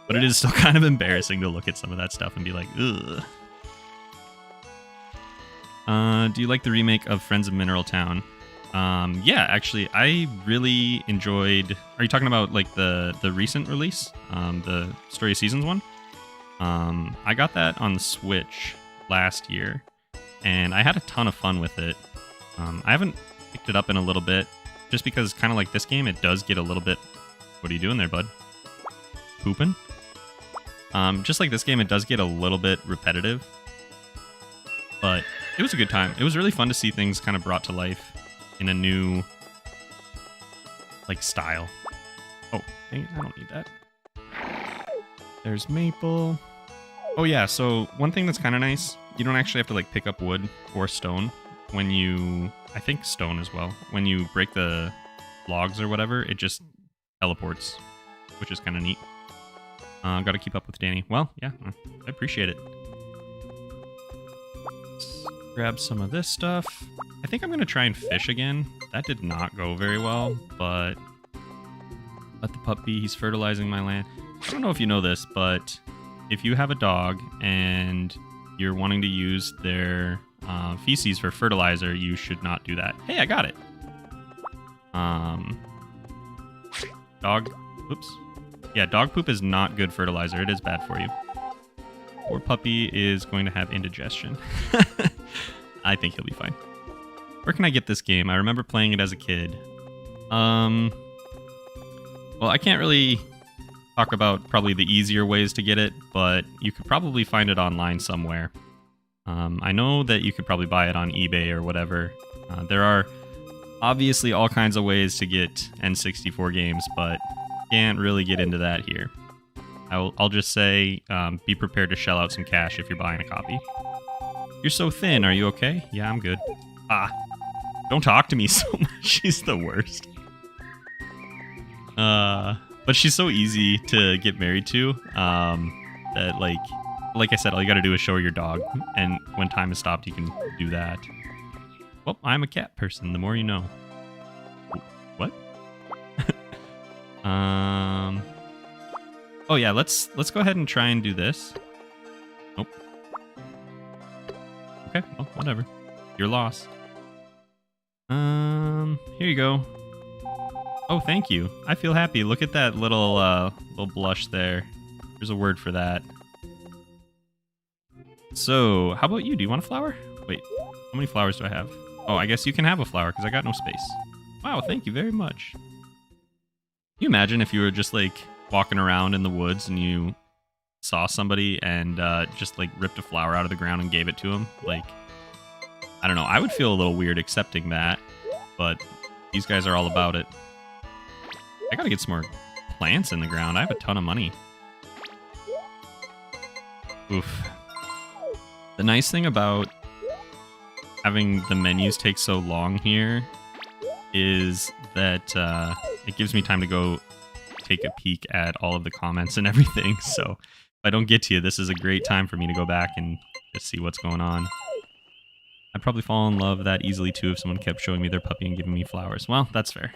but it is still kind of embarrassing to look at some of that stuff and be like, ugh. Do you like the remake of Friends of Mineral Town? Yeah, actually, I really enjoyed... Are you talking about, like, the recent release? The Story of Seasons one? I got that on the Switch last year, and I had a ton of fun with it. I haven't picked it up in a little bit, just because, kind of like this game, it does get a little bit... What are you doing there, bud? Pooping? Just like this game, it does get a little bit repetitive, but it was a good time. It was really fun to see things kind of brought to life in a new, like, style. Oh, dang it, I don't need that. There's maple. Oh yeah, so one thing that's kind of nice, you don't actually have to, like, pick up wood or stone when you... I think stone as well. When you break the logs or whatever, it just teleports, which is kind of neat. Gotta keep up with Danny. Well, yeah, I appreciate it. Let's grab some of this stuff. I think I'm gonna try and fish again. That did not go very well, but let the pup be. He's fertilizing my land. I don't know if you know this, but if you have a dog and you're wanting to use their feces for fertilizer, you should not do that. Hey, I got it. Dog. Oops. Yeah, dog poop is not good fertilizer. It is bad for you. Poor puppy is going to have indigestion. I think he'll be fine. Where can I get this game? I remember playing it as a kid. Well, I can't really talk about probably the easier ways to get it, but you could probably find it online somewhere. I know that you could probably buy it on eBay or whatever. There are obviously all kinds of ways to get N64 games, but can't really get into that here. I'll just say, be prepared to shell out some cash if you're buying a copy. You're so thin, are you okay? Yeah, I'm good. Ah, don't talk to me so much. She's the worst. But she's so easy to get married to, that like I said, all you gotta do is show her your dog, and when time is stopped, you can do that. Well, I'm a cat person, the more you know. What? Oh yeah, let's go ahead and try and do this. Nope. Okay, well, whatever. Your loss. Here you go. Oh, thank you. I feel happy. Look at that little blush there. There's a word for that. So, how about you? Do you want a flower? Wait, how many flowers do I have? Oh, I guess you can have a flower because I got no space. Wow, thank you very much. Can you imagine if you were just like walking around in the woods and you saw somebody and just like ripped a flower out of the ground and gave it to them? Like, I don't know. I would feel a little weird accepting that, but these guys are all about it. I gotta get some more plants in the ground. I have a ton of money. Oof. The nice thing about having the menus take so long here is that it gives me time to go take a peek at all of the comments and everything. So if I don't get to you, this is a great time for me to go back and just see what's going on. I'd probably fall in love that easily too if someone kept showing me their puppy and giving me flowers. Well, that's fair.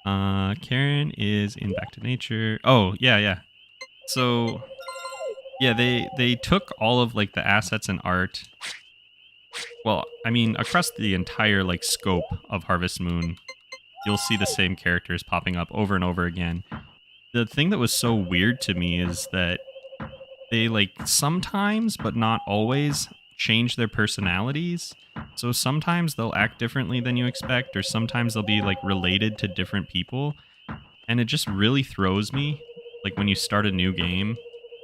Karen is in Back to Nature. Oh, yeah. So, yeah, they took all of, like, the assets and art. Well, I mean, across the entire, like, scope of Harvest Moon, you'll see the same characters popping up over and over again. The thing that was so weird to me is that they, like, sometimes, but not always, change their personalities. So sometimes they'll act differently than you expect, or sometimes they'll be, like, related to different people. And it just really throws me, like, when you start a new game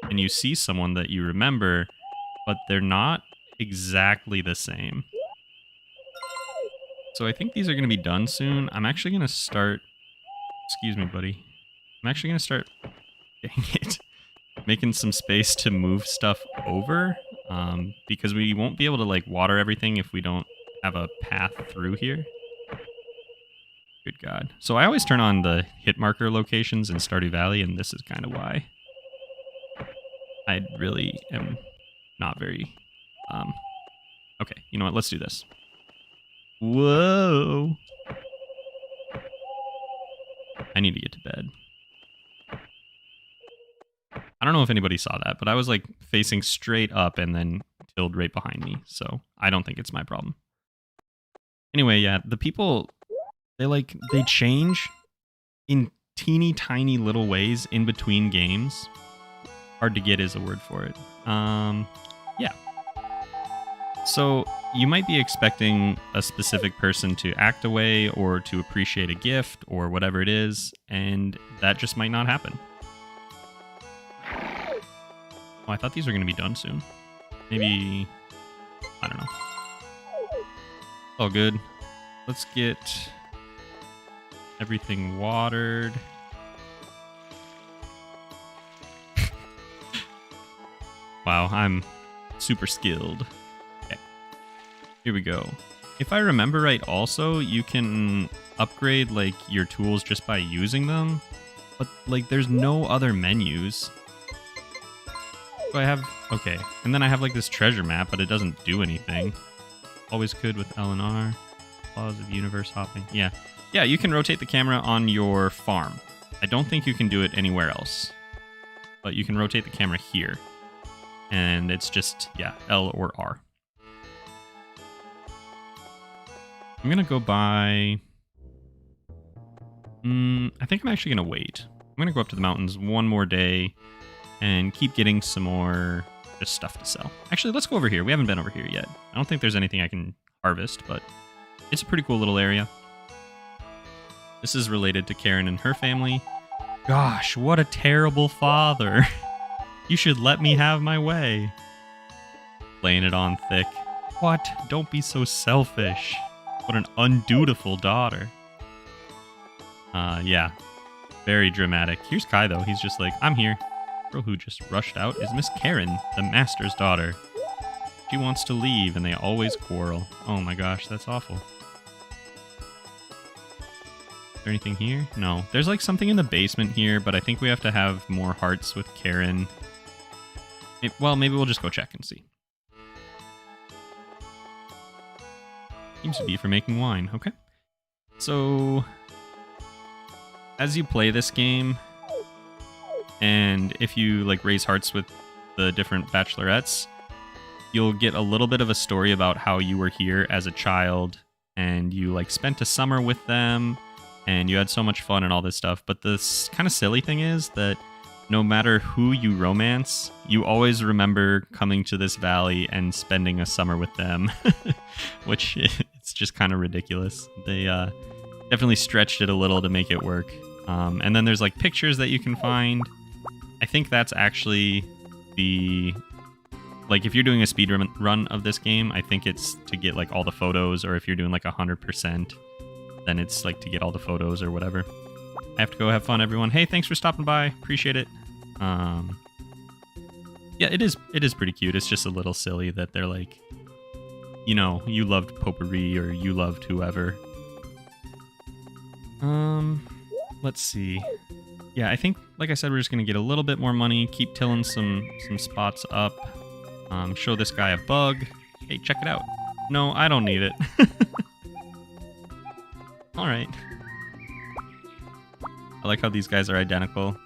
and you see someone that you remember, but they're not exactly the same. So I think these are going to be done soon. I'm actually going to start... Excuse me, buddy. I'm actually going to start... Dang it. Making some space to move stuff over. Because we won't be able to, like, water everything if we don't have a path through here. Good God. So I always turn on the hit marker locations in Stardew Valley, and this is kind of why. I really am not very... Okay, you know what? Let's do this. Whoa! I need to get to bed. I don't know if anybody saw that, but I was, like, facing straight up and then tilled right behind me, so I don't think it's my problem. Anyway, yeah, the people, they change in teeny tiny little ways in between games. Hard to get is a word for it. Yeah. So you might be expecting a specific person to act a way or to appreciate a gift or whatever it is, and that just might not happen. Oh, I thought these were going to be done soon. Maybe... I don't know. All good. Let's get everything watered. Wow, I'm super skilled. Okay. Here we go. If I remember right, also, you can upgrade, like, your tools just by using them. But, like, there's no other menus. So I have... Okay. And then I have, like, this treasure map, but it doesn't do anything. Always could with L and R. Laws of universe hopping. Yeah. Yeah, you can rotate the camera on your farm. I don't think you can do it anywhere else. But you can rotate the camera here. And it's just, yeah, L or R. I'm going to go by... I think I'm actually going to wait. I'm going to go up to the mountains one more day and keep getting some more just stuff to sell. Actually, let's go over here. We haven't been over here yet. I don't think there's anything I can harvest, but it's a pretty cool little area. This is related to Karen and her family. Gosh, what a terrible father. You should let me have my way. Laying it on thick. What? Don't be so selfish. What an undutiful daughter. Yeah. Very dramatic. Here's Kai, though. He's just like, I'm here. Girl who just rushed out is Miss Karen, the master's daughter. She wants to leave, and they always quarrel. Oh my gosh, that's awful. Is there anything here? No. There's like something in the basement here, but I think we have to have more hearts with Karen. Well, maybe we'll just go check and see. Seems to be for making wine. Okay. So, as you play this game, and if you like raise hearts with the different bachelorettes, you'll get a little bit of a story about how you were here as a child, and you like spent a summer with them, and you had so much fun and all this stuff. But this kind of silly thing is that no matter who you romance, you always remember coming to this valley and spending a summer with them, which it's just kind of ridiculous. They definitely stretched it a little to make it work. And then there's like pictures that you can find. I think that's actually the... Like if you're doing a speed run of this game, I think it's to get like all the photos, or if you're doing like 100%, then it's like to get all the photos or whatever. I have to go have fun, everyone. Hey, thanks for stopping by. Appreciate it. Yeah, it is pretty cute. It's just a little silly that they're like, you know, you loved Potpourri or you loved whoever. Let's see. Yeah, I think, like I said, we're just gonna get a little bit more money, keep tilling some spots up, show this guy a bug. Hey, check it out. No, I don't need it. All right. I like how these guys are identical.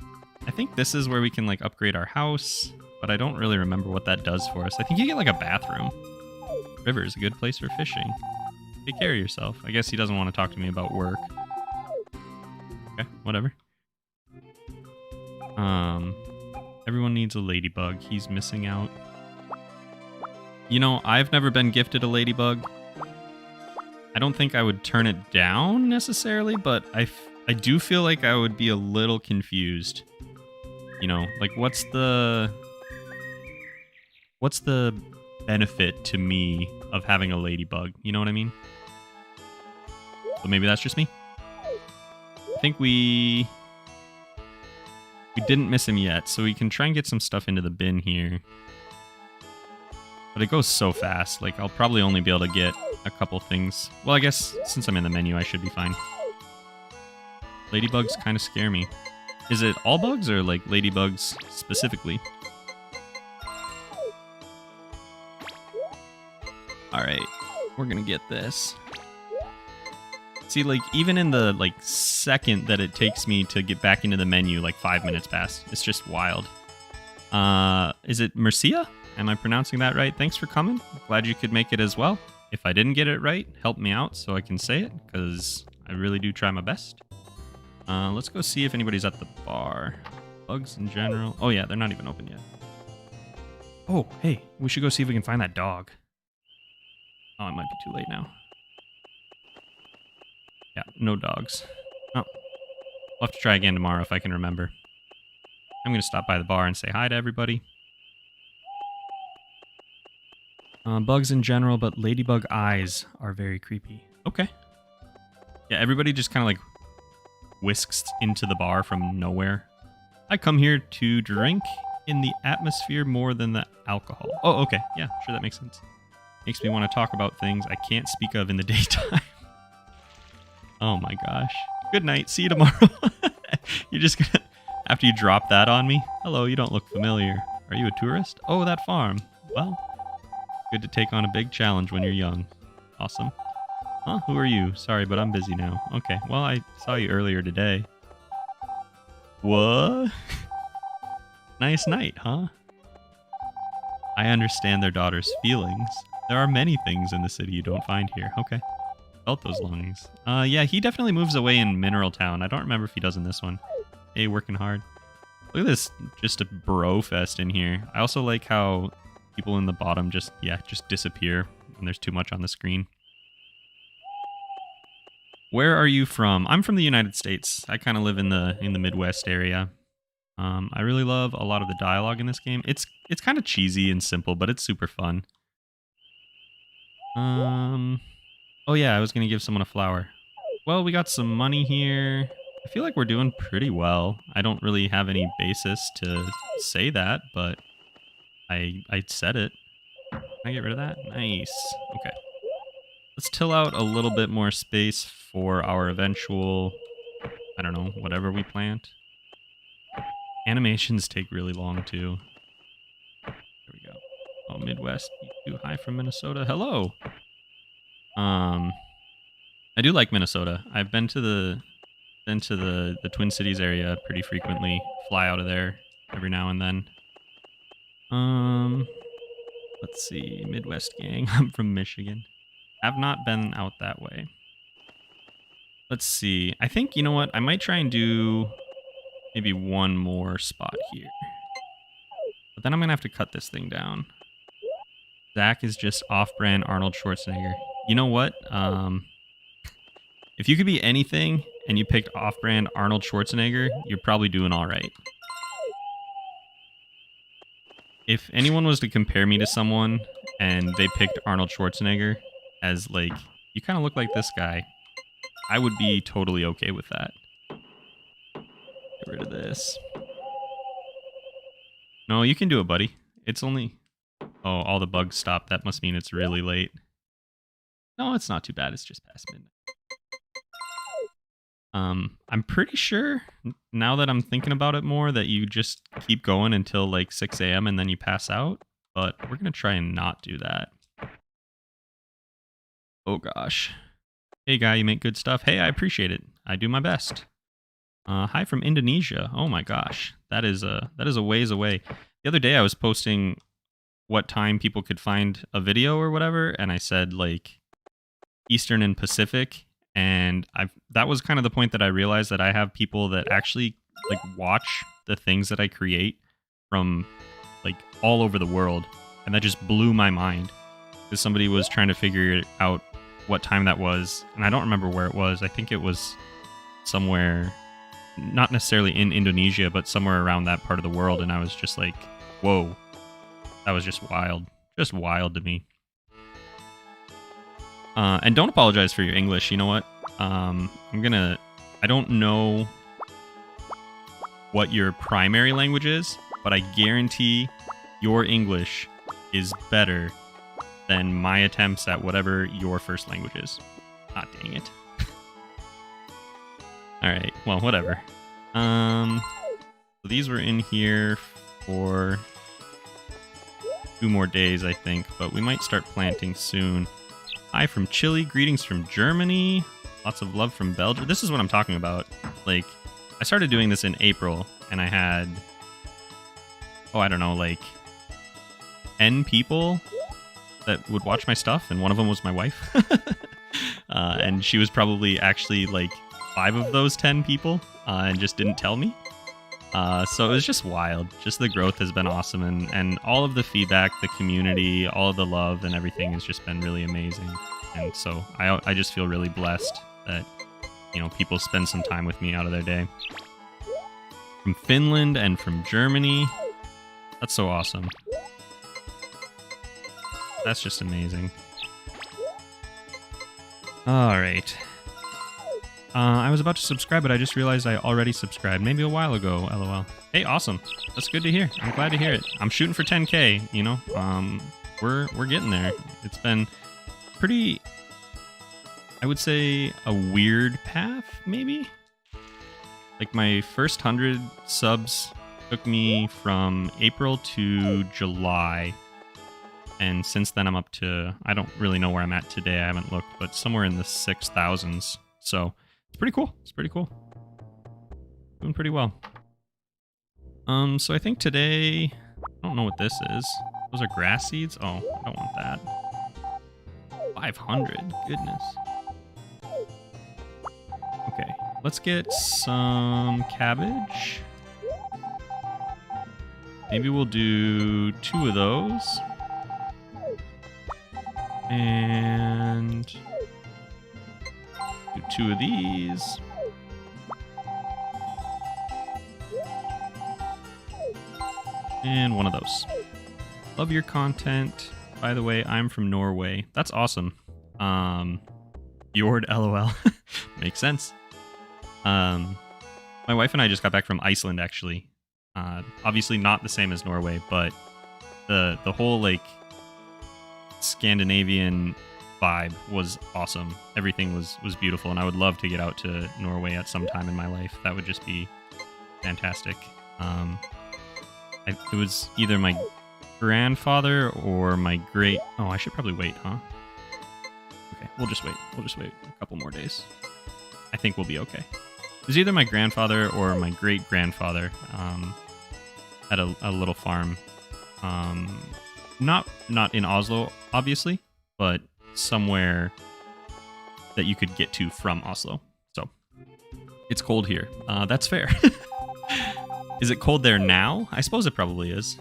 I think this is where we can like upgrade our house, but I don't really remember what that does for us. I think you get like a bathroom. River is a good place for fishing. Take care of yourself. I guess he doesn't want to talk to me about work. Okay, whatever. Everyone needs a ladybug. He's missing out. You know, I've never been gifted a ladybug. I don't think I would turn it down necessarily, but I do feel like I would be a little confused. You know, like what's the benefit to me of having a ladybug? You know what I mean? So maybe that's just me. I think we didn't miss him yet, so we can try and get some stuff into the bin here. But it goes so fast. Like, I'll probably only be able to get a couple things. Well, I guess since I'm in the menu, I should be fine. Ladybugs kind of scare me. Is it all bugs or, like, ladybugs specifically? Alright, we're gonna get this. See, like, even in the, like, second that it takes me to get back into the menu, like, 5 minutes past. It's just wild. Is it Mercia? Am I pronouncing that right? Thanks for coming. Glad you could make it as well. If I didn't get it right, help me out so I can say it, because I really do try my best. Let's go see if anybody's at the bar. Bugs in general. Oh, yeah, they're not even open yet. Oh, hey, we should go see if we can find that dog. Oh, it might be too late now. Yeah, no dogs. Oh, I'll have to try again tomorrow if I can remember. I'm going to stop by the bar and say hi to everybody. Bugs in general, but ladybug eyes are very creepy. Okay. Yeah, everybody just kind of like whisks into the bar from nowhere. I come here to drink in the atmosphere more than the alcohol. Oh, okay. Yeah, sure, that makes sense. Makes me want to talk about things I can't speak of in the daytime. Oh my gosh. Good night. See you tomorrow. You're just gonna... After you drop that on me? Hello, you don't look familiar. Are you a tourist? Oh, that farm. Well, good to take on a big challenge when you're young. Awesome. Huh? Who are you? Sorry, but I'm busy now. Okay, well, I saw you earlier today. What? Nice night, huh? I understand their daughter's feelings. There are many things in the city you don't find here. Okay. Felt those longings. Yeah, he definitely moves away in Mineral Town. I don't remember if he does in this one. Hey, working hard. Look at this, just a bro fest in here. I also like how people in the bottom just disappear when there's too much on the screen. Where are you from? I'm from the United States. I kind of live in the Midwest area. I really love a lot of the dialogue in this game. It's kind of cheesy and simple, but it's super fun. Oh yeah, I was gonna give someone a flower. Well, we got some money here. I feel like we're doing pretty well. I don't really have any basis to say that, but I said it. Can I get rid of that? Nice. Okay. Let's till out a little bit more space for our eventual, I don't know, whatever we plant. Animations take really long too. There we go. Oh, Midwest, too high from Minnesota. Hello. I do like Minnesota. I've been to the Twin Cities area pretty frequently. Fly out of there every now and then. Let's see. Midwest gang. I'm from Michigan. Have not been out that way. Let's see. I think, you know what? I might try and do maybe one more spot here. But then I'm going to have to cut this thing down. Zach is just off-brand Arnold Schwarzenegger. You know what? If you could be anything and you picked off-brand Arnold Schwarzenegger, you're probably doing all right. If anyone was to compare me to someone and they picked Arnold Schwarzenegger as, like, you kind of look like this guy, I would be totally okay with that. Get rid of this. No, you can do it, buddy. It's only... Oh, all the bugs stopped. That must mean it's really late. No, it's not too bad. It's just past midnight. I'm pretty sure now that I'm thinking about it more that you just keep going until like 6 a.m. and then you pass out. But we're gonna try and not do that. Oh gosh. Hey guy, you make good stuff. Hey, I appreciate it. I do my best. Hi from Indonesia. Oh my gosh, that is a ways away. The other day I was posting what time people could find a video or whatever, and I said like Eastern and Pacific, and that was kind of the point that I realized that I have people that actually like watch the things that I create from like all over the world, and that just blew my mind because somebody was trying to figure out what time that was, and I don't remember where it was. I think it was somewhere not necessarily in Indonesia, but somewhere around that part of the world, and I was just like, whoa, that was just wild to me. And don't apologize for your English. You know what? I don't know what your primary language is, but I guarantee your English is better than my attempts at whatever your first language is. Ah, dang it. Alright, well, whatever. So these were in here for 2 more days, I think, but we might start planting soon. Hi from Chile, greetings from Germany, lots of love from Belgium. This is what I'm talking about. Like, I started doing this in April, and I had, I don't know, like 10 people that would watch my stuff, and one of them was my wife. And she was probably actually like 5 of those 10 people, and just didn't tell me. So it was just wild. Just the growth has been awesome, and all of the feedback, the community, all of the love and everything has just been really amazing. And so I just feel really blessed that, you know, people spend some time with me out of their day. From Finland and from Germany. That's so awesome. That's just amazing. All right. I was about to subscribe, but I just realized I already subscribed. Maybe a while ago, LOL. Hey, awesome. That's good to hear. I'm glad to hear it. I'm shooting for 10K, you know? We're getting there. It's been pretty, I would say, a weird path, maybe? Like, my first 100 subs took me from April to July. And since then, I'm up to, I don't really know where I'm at today. I haven't looked, but somewhere in the 6,000s. So it's pretty cool. It's pretty cool. Doing pretty well. So I think today, I don't know what this is. Those are grass seeds? Oh, I don't want that. 500, goodness. Okay, let's get some cabbage. Maybe we'll do 2 of those. And do 2 of these. And 1 of those. Love your content. By the way, I'm from Norway. That's awesome. Fjord, LOL. Makes sense. My wife and I just got back from Iceland, actually. Obviously not the same as Norway, but the whole, like, Scandinavian vibe was awesome. Everything was beautiful, and I would love to get out to Norway at some time in my life. That would just be fantastic. It was either my grandfather or my great... Oh, I should probably wait, huh? Okay, we'll just wait. We'll just wait a couple more days. I think we'll be okay. It was either my grandfather or my great-grandfather at a little farm. Not in Oslo, obviously, but somewhere that you could get to from Oslo. So, it's cold here. That's fair. Is it cold there now? I suppose it probably is.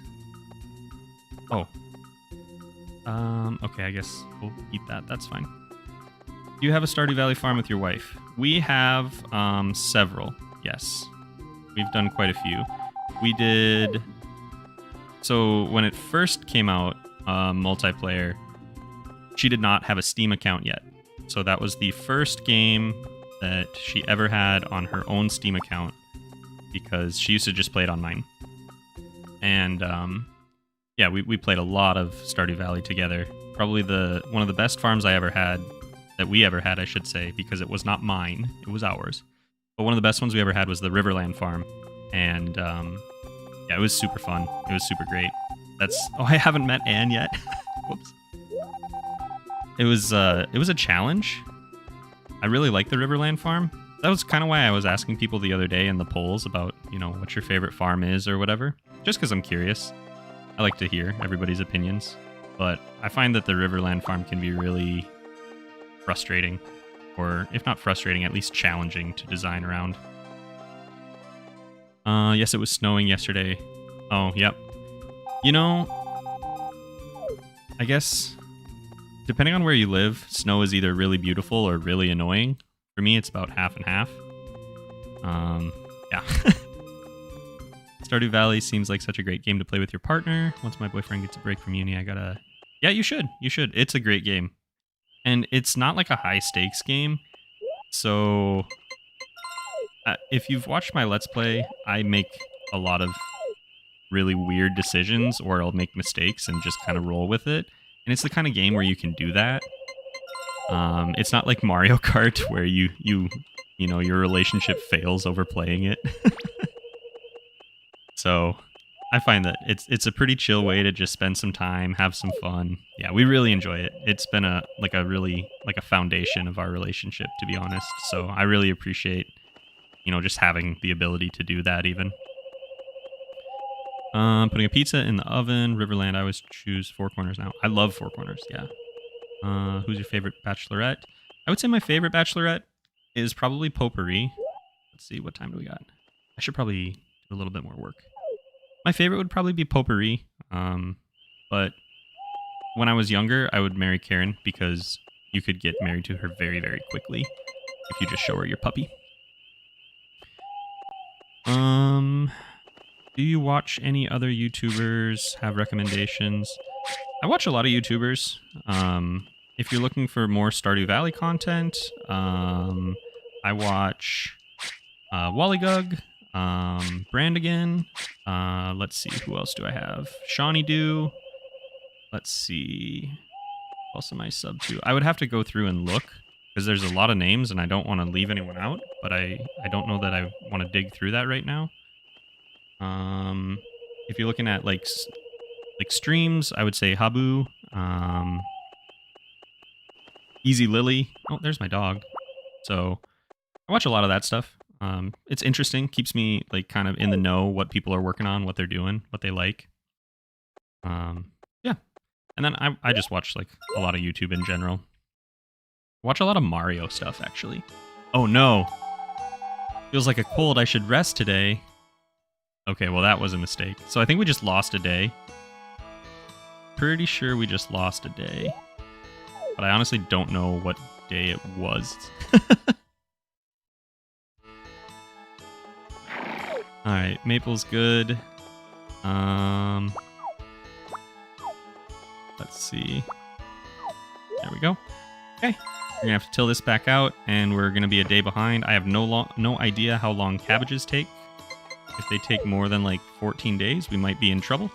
Oh. Okay, I guess we'll eat that. That's fine. Do you have a Stardew Valley farm with your wife? We have several, yes. We've done quite a few. We did... So when it first came out, multiplayer, she did not have a Steam account yet. So that was the first game that she ever had on her own Steam account, because she used to just play it on mine. And yeah, we played a lot of Stardew Valley together. Probably one of the best farms I ever had, that we ever had, I should say, because it was not mine, it was ours. But one of the best ones we ever had was the Riverland farm. And yeah, it was super fun. It was super great. Oh, I haven't met Anne yet. Whoops. It was a challenge. I really like the Riverland farm. That was kind of why I was asking people the other day in the polls about, what your favorite farm is or whatever. Just because I'm curious. I like to hear everybody's opinions. But I find that the Riverland farm can be really frustrating. Or if not frustrating, at least challenging to design around. Yes, it was snowing yesterday. Oh, yep. I guess depending on where you live, snow is either really beautiful or really annoying. For me, it's about half and half. Yeah. Stardew Valley seems like such a great game to play with your partner. Once my boyfriend gets a break from uni, I gotta... Yeah, you should. You should. It's a great game. And it's not like a high-stakes game. So... if you've watched my Let's Play, I make a lot of really weird decisions, or I'll make mistakes and just kind of roll with it. And it's the kind of game where you can do that. It's not like Mario Kart where your relationship fails over playing it. So I find that it's a pretty chill way to just spend some time, have some fun. Yeah, we really enjoy it. It's been a foundation of our relationship, to be honest. So I really appreciate, just having the ability to do that even. Putting a pizza in the oven. Riverland, I always choose Four Corners now. I love Four Corners, yeah. Who's your favorite bachelorette? I would say my favorite bachelorette is probably Potpourri. Let's see, what time do we got? I should probably do a little bit more work. My favorite would probably be Potpourri. But when I was younger, I would marry Karen because you could get married to her very, very quickly if you just show her your puppy. Do you watch any other YouTubers? Have recommendations? I watch a lot of YouTubers. If you're looking for more Stardew Valley content, I watch Wallygug, Brandigan. Let's see, who else do I have? Shawnee Do. Let's see. Who else am I sub to? I would have to go through and look because there's a lot of names and I don't want to leave anyone out, but I don't know that I want to dig through that right now. If you're looking at like streams, I would say Habu, Easy Lily. Oh, there's my dog. So I watch a lot of that stuff. It's interesting, keeps me like kind of in the know what people are working on, what they're doing, what they like. Yeah. And then I just watch like a lot of YouTube in general. Watch a lot of Mario stuff actually. Oh no. Feels like a cold. I should rest today. Okay, well that was a mistake. So I think we just lost a day. Pretty sure we just lost a day. But I honestly don't know what day it was. Alright, Maple's good. Let's see. There we go. Okay. We're gonna have to till this back out, and we're gonna be a day behind. I have no idea how long cabbages take. If they take more than like 14 days, we might be in trouble.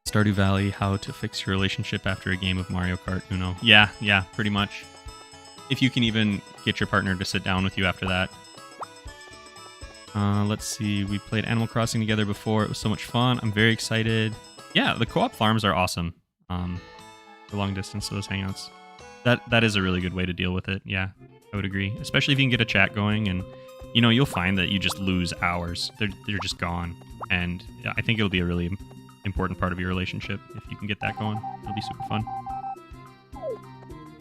Stardew Valley, how to fix your relationship after a game of Mario Kart Uno. Yeah, pretty much. If you can even get your partner to sit down with you after that. Let's see, we played Animal Crossing together before. It was so much fun. I'm very excited. Yeah, the co-op farms are awesome. For long distance, those hangouts. That is a really good way to deal with it. Yeah, I would agree. Especially if you can get a chat going, and you'll find that you just lose hours. They're just gone. And I think it'll be a really important part of your relationship if you can get that going. It'll be super fun.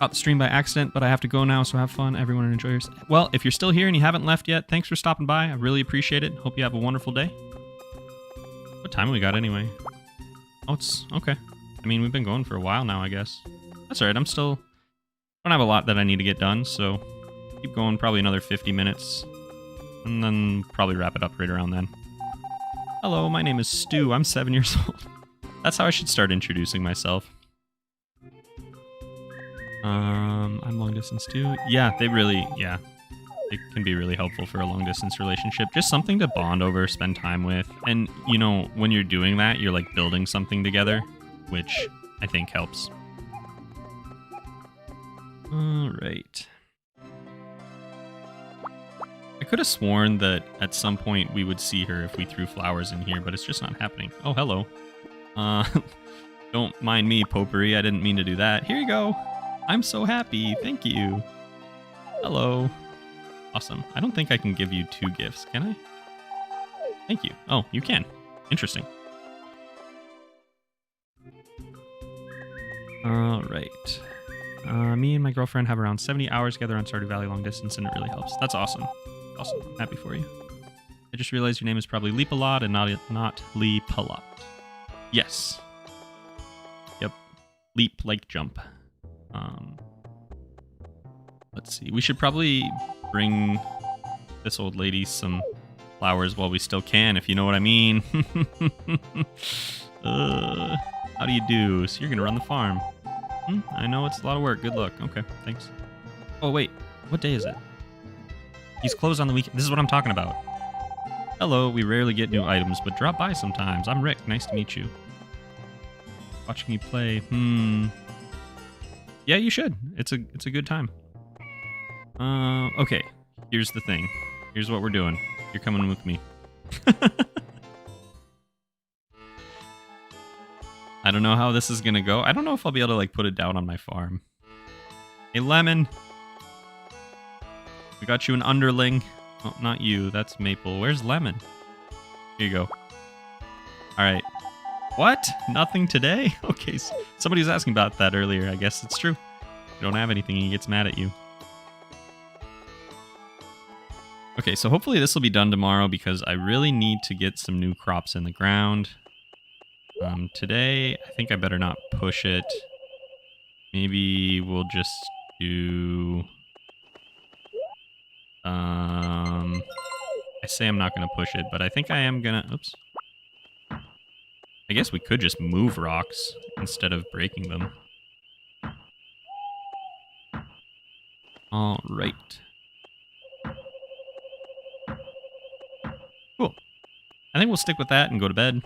Out the stream by accident, but I have to go now, so have fun, everyone, and enjoy yourself. Well, if you're still here and you haven't left yet, thanks for stopping by. I really appreciate it. Hope you have a wonderful day. What time we got anyway? Oh, it's okay. I mean, we've been going for a while now, I guess. That's all right. I don't have a lot that I need to get done, so keep going probably another 50 minutes, and then probably wrap it up right around then. Hello, my name is Stu. I'm 7 years old. That's how I should start introducing myself. I'm long distance too. Yeah, they can be really helpful for a long distance relationship. Just something to bond over, spend time with. And, when you're doing that, you're like building something together, which I think helps. All right. could have sworn that at some point we would see her if we threw flowers in here, but it's just not happening. Oh, hello. Don't mind me, Potpourri. I didn't mean to do that. Here you go. I'm so happy. Thank you. Hello. Awesome. I don't think I can give you 2 gifts, can I? Thank you. Oh, you can. Interesting. All right. Me and my girlfriend have around 70 hours together on Stardew Valley long distance, and it really helps. That's awesome. Awesome. I'm happy for you. I just realized your name is probably Leapalot and not Leapalot. Yes. Yep. Leap like jump. Let's see. We should probably bring this old lady some flowers while we still can, if you know what I mean. How do you do? So you're going to run the farm. I know it's a lot of work. Good luck. Okay, thanks. Oh, wait. What day is it? He's closed on the weekend. This is what I'm talking about. Hello, we rarely get new items, but drop by sometimes. I'm Rick. Nice to meet you. Watching you play. Yeah, you should. It's a good time. Okay. Here's the thing. Here's what we're doing. You're coming with me. I don't know how this is gonna go. I don't know if I'll be able to like put it down on my farm. Hey, Lemon. We got you an underling. Oh, not you. That's Maple. Where's Lemon? Here you go. All right. What? Nothing today? Okay. So somebody was asking about that earlier. I guess it's true. You don't have anything and he gets mad at you. Okay, so hopefully this will be done tomorrow because I really need to get some new crops in the ground. Today, I think I better not push it. Maybe we'll just do... I say I'm not going to push it, but I think I am going to... Oops. I guess we could just move rocks instead of breaking them. All right. Cool. I think we'll stick with that and go to bed.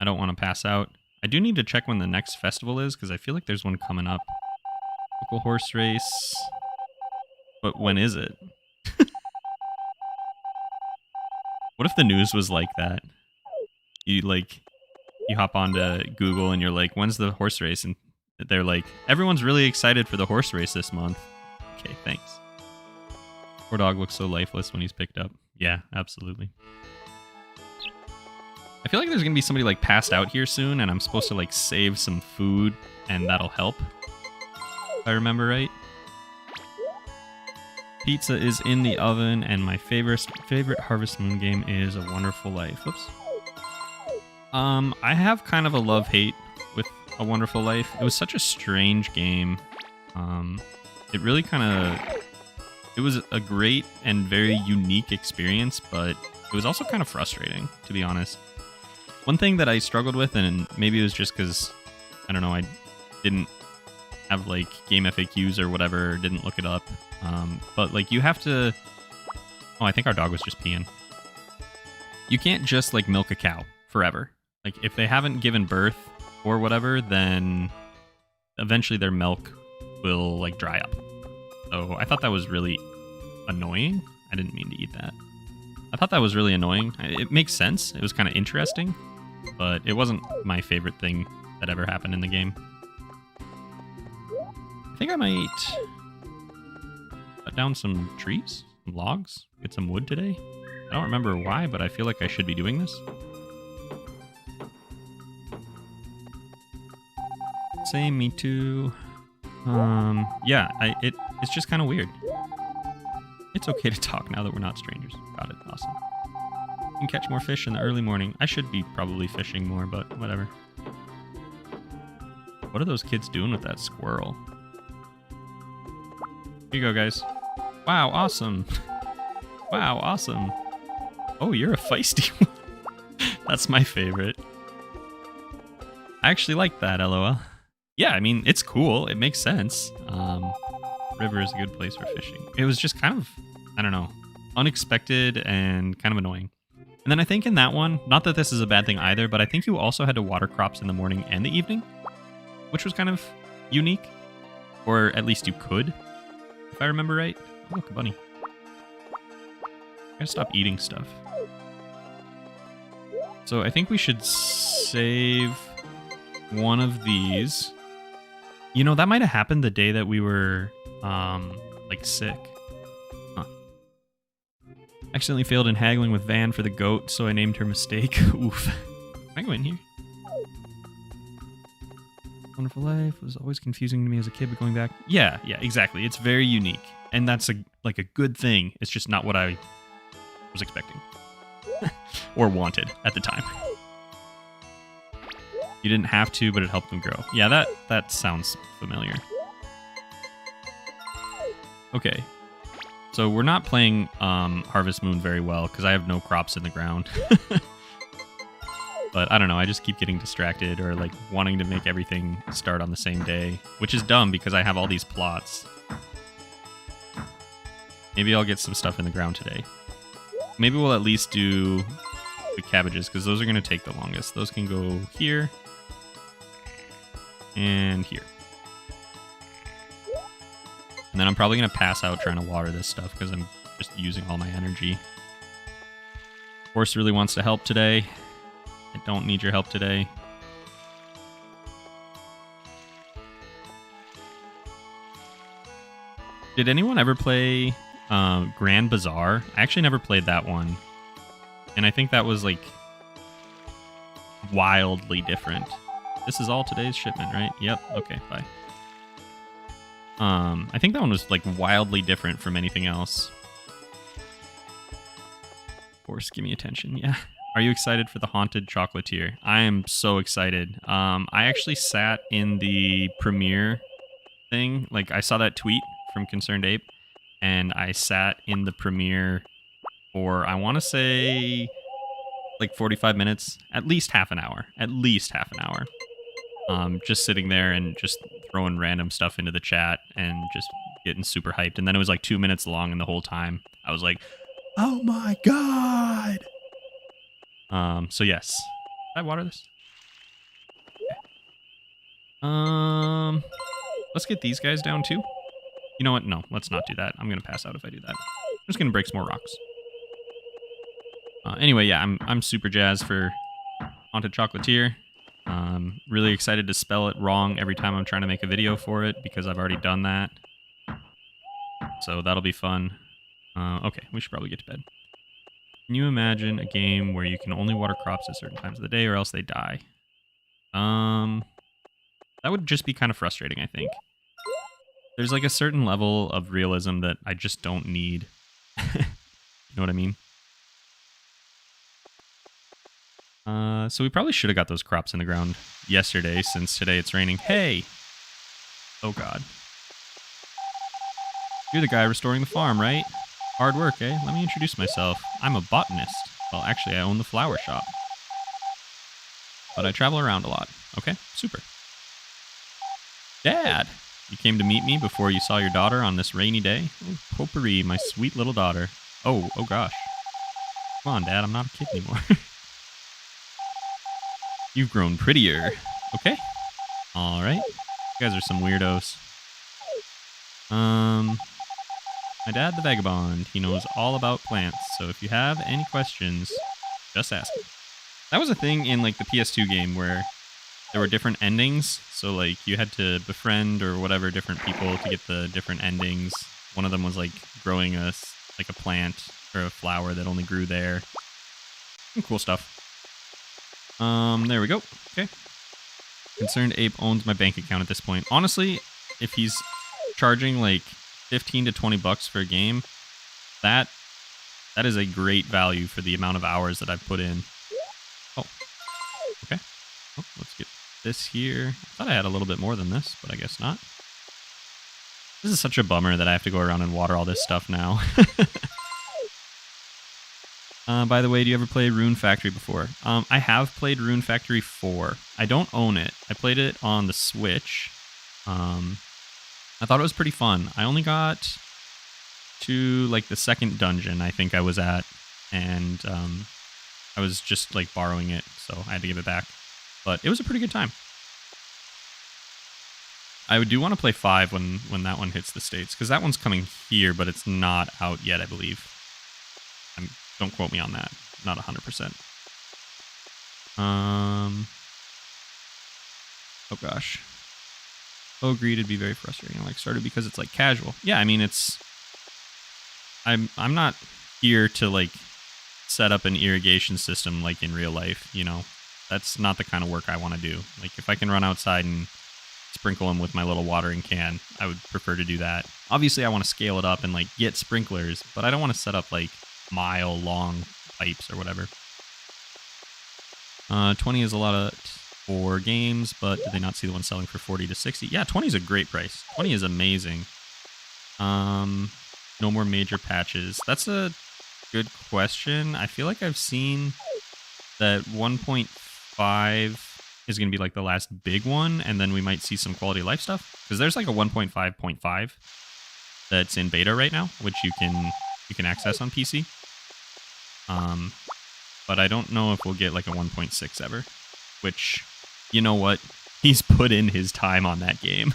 I don't want to pass out. I do need to check when the next festival is, because I feel like there's one coming up. Local horse race. But when is it? What if the news was like that? You hop onto Google and you're like, when's the horse race? And they're like, everyone's really excited for the horse race this month. Okay, thanks. Poor dog looks so lifeless when he's picked up. Yeah, absolutely. I feel like there's gonna be somebody like passed out here soon, and I'm supposed to like save some food, and that'll help. If I remember right. Pizza is in the oven, and my favorite Harvest Moon game is A Wonderful Life. Whoops. I have kind of a love-hate with A Wonderful Life. It was such a strange game. It really it was a great and very unique experience, but it was also kind of frustrating, to be honest. One thing that I struggled with, and maybe it was just because, I don't know, I didn't have like game FAQs or whatever, didn't look it up. But like you have to... Oh, I think our dog was just peeing. You can't just like milk a cow forever. Like if they haven't given birth or whatever, then eventually their milk will like dry up. So I thought that was really annoying. I didn't mean to eat that. I thought that was really annoying. It makes sense. It was kind of interesting, but it wasn't my favorite thing that ever happened in the game. I think I might cut down some trees, some logs, get some wood today. I don't remember why, but I feel like I should be doing this. Same, me too. Yeah, it's just kind of weird. It's okay to talk now that we're not strangers. Got it. Awesome. You can catch more fish in the early morning. I should be probably fishing more, but whatever. What are those kids doing with that squirrel? Here you go, guys. Wow, awesome. Wow, awesome. Oh, you're a feisty one. That's my favorite. I actually like that, LOL. Yeah, I mean, it's cool. It makes sense. River is a good place for fishing. It was just kind of, I don't know, unexpected and kind of annoying. And then I think in that one, not that this is a bad thing either, but I think you also had to water crops in the morning and the evening, which was kind of unique. Or at least you could, if I remember right. Oh, look, a bunny. gotta stop eating stuff. So I think we should save one of these. You know, that might have happened the day that we were, like, sick. Huh. Accidentally failed in haggling with Van for the goat, so I named her Mistake. Oof. Can I go in here? Wonderful Life was always confusing to me as a kid, but going back... Yeah, exactly. It's very unique. And that's, like, a good thing. It's just not what I was expecting. Or wanted at the time. You didn't have to, but it helped them grow. Yeah, that sounds familiar. Okay. So we're not playing Harvest Moon very well, because I have no crops in the ground. But I don't know, I just keep getting distracted or like wanting to make everything start on the same day, which is dumb because I have all these plots. Maybe I'll get some stuff in the ground today. Maybe we'll at least do the cabbages because those are going to take the longest. Those can go here and here. And then I'm probably going to pass out trying to water this stuff because I'm just using all my energy. Horse really wants to help today. I don't need your help today. Did anyone ever play Grand Bazaar? I actually never played that one. And I think that was like wildly different. This is all today's shipment, right? Yep. Okay, bye. I think that one was like wildly different from anything else. Horse, give me attention. Yeah. Are you excited for the Haunted Chocolatier? I am so excited. I actually sat in the premiere thing. Like, I saw that tweet from Concerned Ape, and I sat in the premiere for, I want to say, like 45 minutes. At least half an hour. At least half an hour. Just sitting there and just throwing random stuff into the chat and just getting super hyped. And then it was like 2 minutes long, and the whole time I was like, oh my god! So yes. Did I water this? Okay. Let's get these guys down too. You know what? No, let's not do that. I'm gonna pass out if I do that. I'm just gonna break some more rocks. Anyway, yeah, I'm super jazzed for Haunted Chocolatier. Really excited to spell it wrong every time I'm trying to make a video for it because I've already done that. So that'll be fun. Okay, we should probably get to bed. Can you imagine a game where you can only water crops at certain times of the day or else they die? That would just be kind of frustrating, I think. There's like a certain level of realism that I just don't need. You know what I mean? So we probably should have got those crops in the ground yesterday since today it's raining. Hey! Oh god. You're the guy restoring the farm, right? Hard work, eh? Let me introduce myself. I'm a botanist. Well, actually, I own the flower shop. But I travel around a lot. Okay, super. Dad! You came to meet me before you saw your daughter on this rainy day? Oh, Potpourri, my sweet little daughter. Oh gosh. Come on, Dad, I'm not a kid anymore. You've grown prettier. Okay. Alright. You guys are some weirdos. My dad, the vagabond, he knows all about plants, so if you have any questions, just ask him. That was a thing in, like, the PS2 game where there were different endings, so, like, you had to befriend or whatever different people to get the different endings. One of them was, like, growing a plant or a flower that only grew there. Some cool stuff. There we go. Okay. Concerned Ape owns my bank account at this point. Honestly, if he's charging, like, 15 to 20 bucks for a game, that is a great value for the amount of hours that I've put in. Oh, okay. Oh, let's get this here. I thought I had a little bit more than this, but I guess not. This is such a bummer that I have to go around and water all this stuff now. By the way, do you ever play Rune Factory before? I have played Rune Factory 4. I don't own it. I played it on the Switch. I thought it was pretty fun. I only got to, like, the second dungeon I think I was at, and I was just, like, borrowing it, so I had to give it back. But it was a pretty good time. I do want to play 5 when that one hits the States, because that one's coming here, but it's not out yet, I believe. Don't quote me on that. Not 100%. Oh gosh. Oh, agreed. It'd be very frustrating. Like started because it's like casual. Yeah, I mean it's. I'm not here to like set up an irrigation system like in real life. You know, that's not the kind of work I want to do. Like if I can run outside and sprinkle them with my little watering can, I would prefer to do that. Obviously, I want to scale it up and like get sprinklers, but I don't want to set up like mile-long pipes or whatever. 20 is a lot of for games, but did they not see the one selling for 40 to 60? Yeah, 20 is a great price. 20 is amazing. No more major patches. That's a good question. I feel like I've seen that 1.5 is going to be like the last big one, and then we might see some quality of life stuff. Because there's like a 1.5.5 that's in beta right now, which you can access on PC. But I don't know if we'll get like a 1.6 ever. Which, you know what? He's put in his time on that game.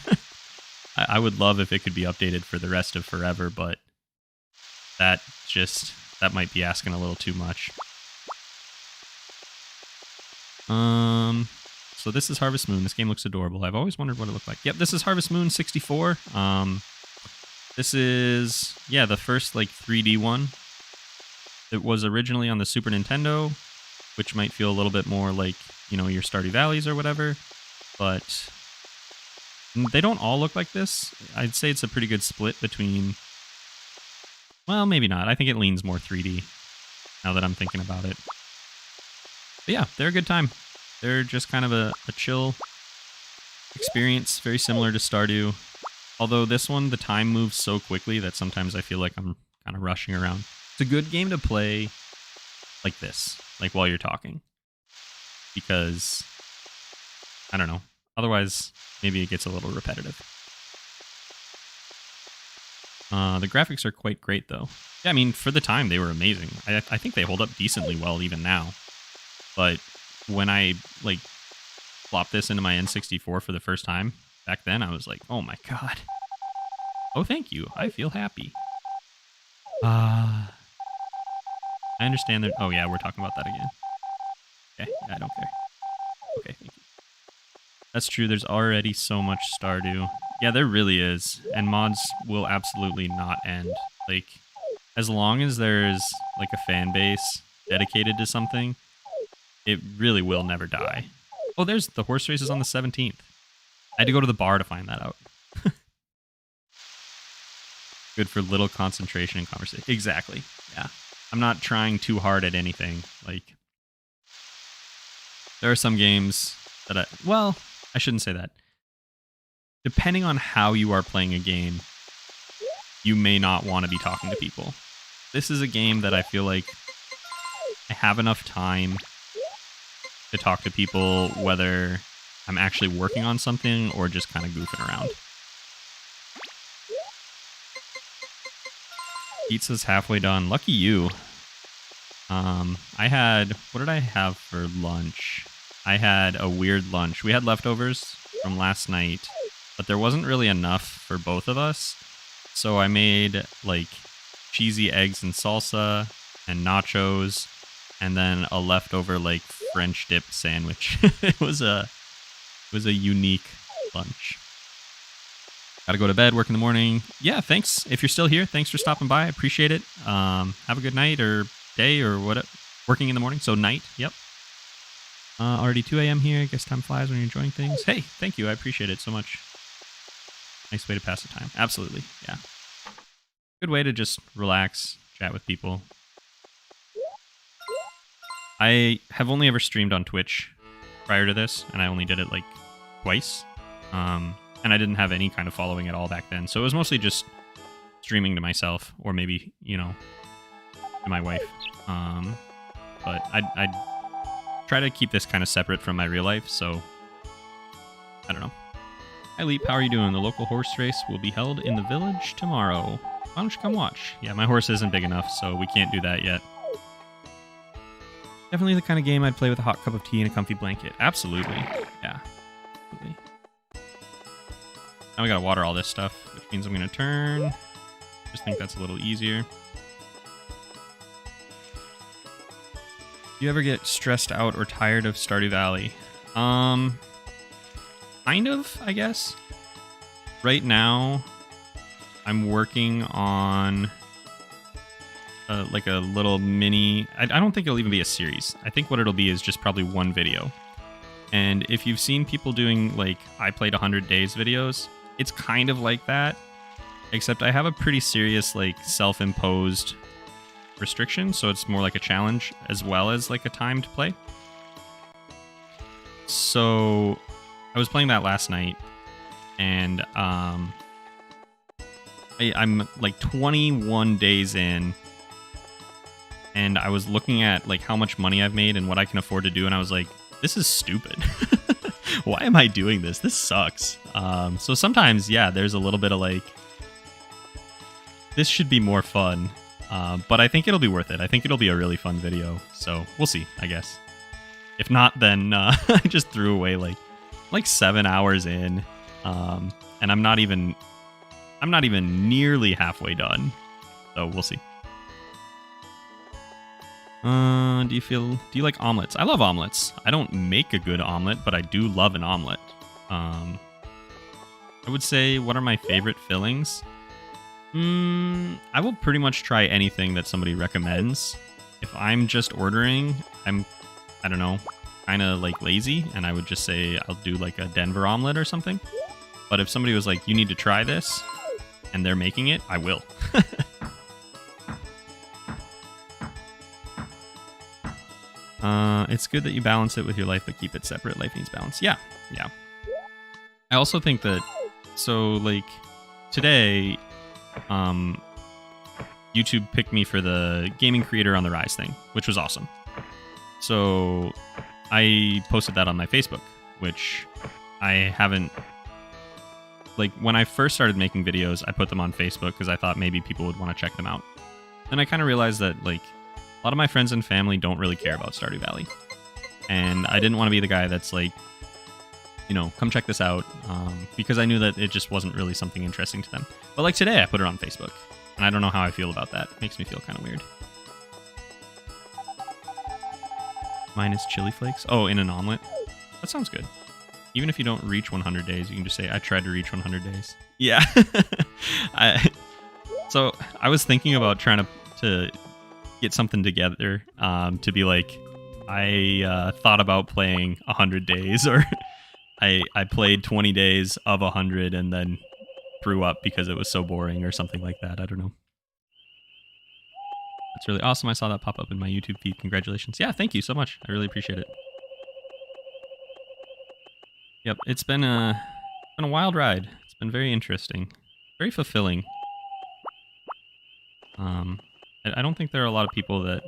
I would love if it could be updated for the rest of forever, but that might be asking a little too much. So this is Harvest Moon. This game looks adorable. I've always wondered what it looked like. Yep, this is Harvest Moon 64. This is, yeah, the first like 3D one. It was originally on the Super Nintendo, which might feel a little bit more like, you know, your Stardew Valleys or whatever, but they don't all look like this. I'd say it's a pretty good split between, well, maybe not. I think it leans more 3D now that I'm thinking about it. But yeah, they're a good time. They're just kind of a chill experience, very similar to Stardew. Although this one, the time moves so quickly that sometimes I feel like I'm kind of rushing around. It's a good game to play like this, like while you're talking. Because, I don't know. Otherwise, maybe it gets a little repetitive. The graphics are quite great, though. Yeah, I mean, for the time, they were amazing. I think they hold up decently well even now. But when I, like, plopped this into my N64 for the first time, back then, I was like, oh my god. Oh, thank you. I feel happy. I understand that. Oh, yeah, we're talking about that again. Okay, yeah, I don't care. Okay, thank you. That's true. There's already so much Stardew. Yeah, there really is. And mods will absolutely not end. Like, as long as there's, like, a fan base dedicated to something, it really will never die. Oh, there's the horse races on the 17th. I had to go to the bar to find that out. Good for little concentration and conversation. Exactly, yeah. I'm not trying too hard at anything. Like, there are some games that I shouldn't say that. Depending on how you are playing a game, you may not want to be talking to people. This is a game that I feel like I have enough time to talk to people, whether I'm actually working on something or just kind of goofing around. Pizza's halfway done. Lucky you. What did I have for lunch? I had a weird lunch. We had leftovers from last night, but there wasn't really enough for both of us. So I made like cheesy eggs and salsa and nachos, and then a leftover like French dip sandwich. It was a unique lunch. Gotta go to bed, work in the morning. Yeah, thanks. If you're still here, thanks for stopping by. I appreciate it. Have a good night or day or what. Working in the morning, so night. Yep. Already 2 a.m. here. I guess time flies when you're enjoying things. Hey, thank you. I appreciate it so much. Nice way to pass the time. Absolutely. Yeah. Good way to just relax, chat with people. I have only ever streamed on Twitch prior to this, and I only did it like twice. And I didn't have any kind of following at all back then. So it was mostly just streaming to myself or maybe, you know, to my wife. But I'd try to keep this kind of separate from my real life. So I don't know. Hi, Leap. How are you doing? The local horse race will be held in the village tomorrow. Why don't you come watch? Yeah, my horse isn't big enough, so we can't do that yet. Definitely the kind of game I'd play with a hot cup of tea and a comfy blanket. Absolutely. Yeah. Absolutely. Now we gotta water all this stuff, which means I'm gonna turn. Just think that's a little easier. Do you ever get stressed out or tired of Stardew Valley? Kind of, I guess. Right now, I'm working on like a little mini... I don't think it'll even be a series. I think what it'll be is just probably one video. And if you've seen people doing, like, I played 100 days videos, it's kind of like that. Except I have a pretty serious, like, self-imposed restriction, so it's more like a challenge as well as, like, a time to play. So I was playing that last night, and I'm like 21 days in, and I was looking at like how much money I've made and what I can afford to do, and I was like, this is stupid. Why am I doing this? This sucks. So sometimes, yeah, there's a little bit of like, this should be more fun, but I think it'll be worth it. I think it'll be a really fun video, so we'll see, I guess. If not, then I just threw away like 7 hours in, and I'm not even nearly halfway done. So we'll see. Do you like omelets? I love omelets. I don't make a good omelet, but I do love an omelet. I would say, what are my favorite fillings? I will pretty much try anything that somebody recommends. If I'm just ordering, I don't know, kind of like lazy, and I would just say I'll do like a Denver omelet or something. But if somebody was like, you need to try this, and they're making it, I will. It's good that you balance it with your life, but keep it separate. Life needs balance. Yeah. I also think that, so like today, YouTube picked me for the Gaming Creator on the Rise thing, which was awesome. So I posted that on my Facebook, which I haven't, like when I first started making videos, I put them on Facebook because I thought maybe people would want to check them out. Then I kind of realized that like a lot of my friends and family don't really care about Stardew Valley. And I didn't want to be the guy that's like, you know, come check this out, because I knew that it just wasn't really something interesting to them. But like today, I put it on Facebook, and I don't know how I feel about that. It makes me feel kind of weird. Mine is chili flakes. Oh, in an omelet? That sounds good. Even if you don't reach 100 days, you can just say, I tried to reach 100 days. Yeah. So I was thinking about trying to get something together to be like, I thought about playing 100 days, or I played 20 days of 100 and then threw up because it was so boring or something like that. I don't know. That's really awesome. I saw that pop up in my YouTube feed. Congratulations. Yeah, thank you so much. I really appreciate it. Yep, it's been a wild ride. It's been very interesting, very fulfilling. I don't think there are a lot of people that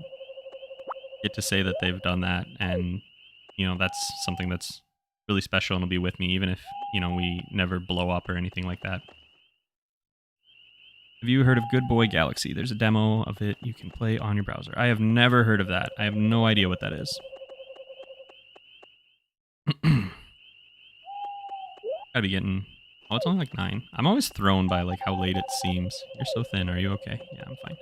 get to say that they've done that, and you know, that's something that's really special and will be with me, even if, you know, we never blow up or anything like that. Have you heard of Good Boy Galaxy? There's a demo of it you can play on your browser. I have never heard of that. I have no idea what that is. Gotta be getting... Oh, it's only like 9. I'm always thrown by like how late it seems. You're so thin. Are you okay? Yeah, I'm fine.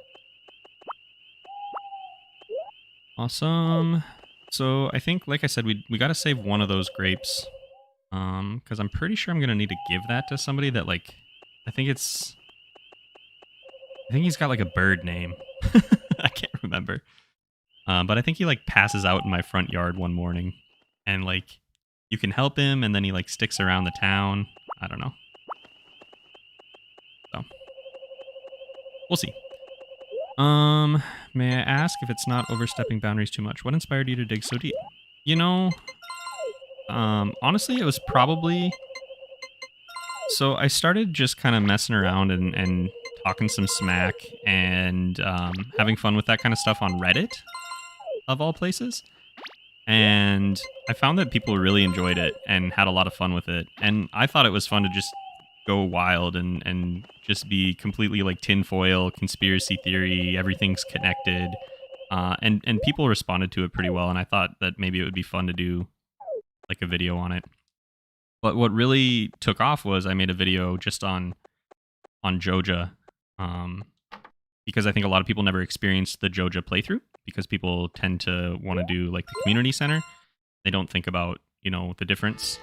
Awesome. So I think, like I said, we got to save one of those grapes, because I'm pretty sure I'm gonna need to give that to somebody that, like, I think he's got like a bird name. I can't remember, but I think he like passes out in my front yard one morning, and like you can help him, and then he like sticks around the town. I don't know. So we'll see. May I ask, if it's not overstepping boundaries too much, what inspired you to dig so deep? You know, honestly, it was probably... So I started just kind of messing around and talking some smack and having fun with that kind of stuff on Reddit, of all places. And I found that people really enjoyed it and had a lot of fun with it. And I thought it was fun to just go wild and just be completely like tinfoil, conspiracy theory, everything's connected. And people responded to it pretty well, and I thought that maybe it would be fun to do like a video on it. But what really took off was I made a video just on Joja, because I think a lot of people never experienced the Joja playthrough, because people tend to want to do like the community center. They don't think about, you know, the difference.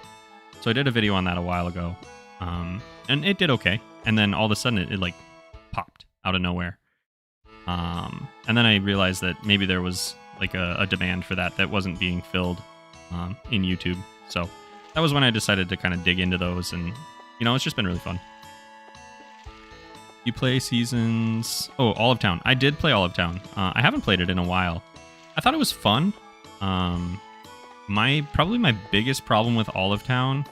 So I did a video on that a while ago, and it did okay. And then all of a sudden it like popped out of nowhere. And then I realized that maybe there was like a demand for that wasn't being filled in YouTube. So that was when I decided to kind of dig into those, and you know, it's just been really fun. You play seasons... Oh, Olive Town. I did play Olive Town. I haven't played it in a while. I thought it was fun. Probably my biggest problem with Olive Town...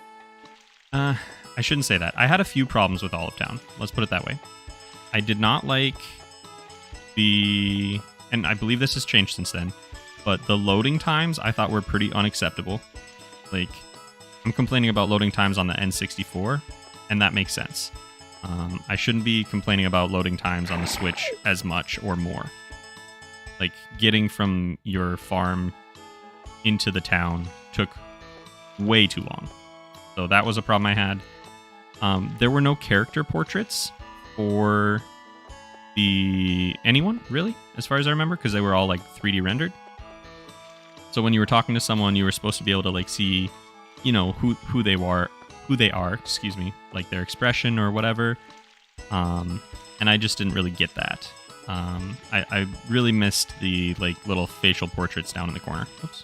I shouldn't say that. I had a few problems with Olive Town. Let's put it that way. I did not like the... And I believe this has changed since then. But the loading times I thought were pretty unacceptable. Like, I'm complaining about loading times on the N64, and that makes sense. I shouldn't be complaining about loading times on the Switch as much or more. Like, getting from your farm into the town took way too long. So that was a problem I had. There were no character portraits for anyone, really, as far as I remember, because they were all, like, 3D rendered. So when you were talking to someone, you were supposed to be able to, like, see, you know, who they are, excuse me, like their expression or whatever. And I just didn't really get that. I really missed the like little facial portraits down in the corner. Oops.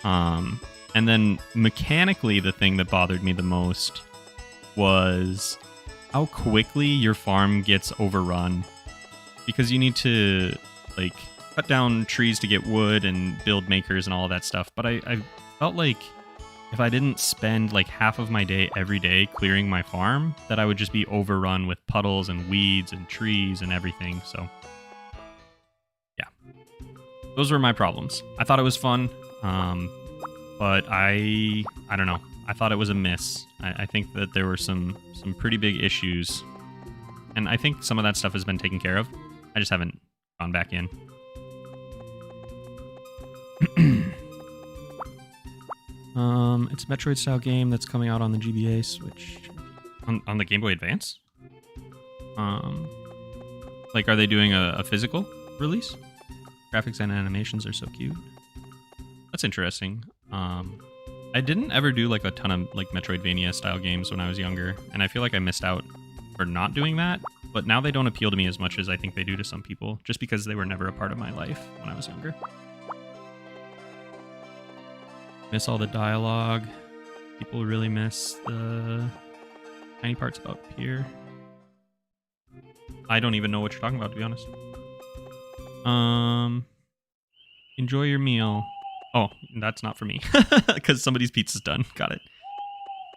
And then mechanically, the thing that bothered me the most was how quickly your farm gets overrun, because you need to like cut down trees to get wood and build makers and all of that stuff. But I felt like if I didn't spend like half of my day every day clearing my farm, that I would just be overrun with puddles and weeds and trees and everything. So yeah, those were my problems. I thought it was fun, but I don't know. I thought it was a miss. I think that there were some pretty big issues, and I think some of that stuff has been taken care of. I just haven't gone back in. It's a Metroid-style game that's coming out on the GBA Switch. On the Game Boy Advance? Like, are they doing a physical release? Graphics and animations are so cute. That's interesting. I didn't ever do, like, a ton of, like, Metroidvania-style games when I was younger, and I feel like I missed out for not doing that, but now they don't appeal to me as much as I think they do to some people, just because they were never a part of my life when I was younger. Miss all the dialogue. People really miss the tiny parts about Pier. I don't even know what you're talking about, to be honest. Enjoy your meal. Oh, that's not for me. Because somebody's pizza's done. Got it.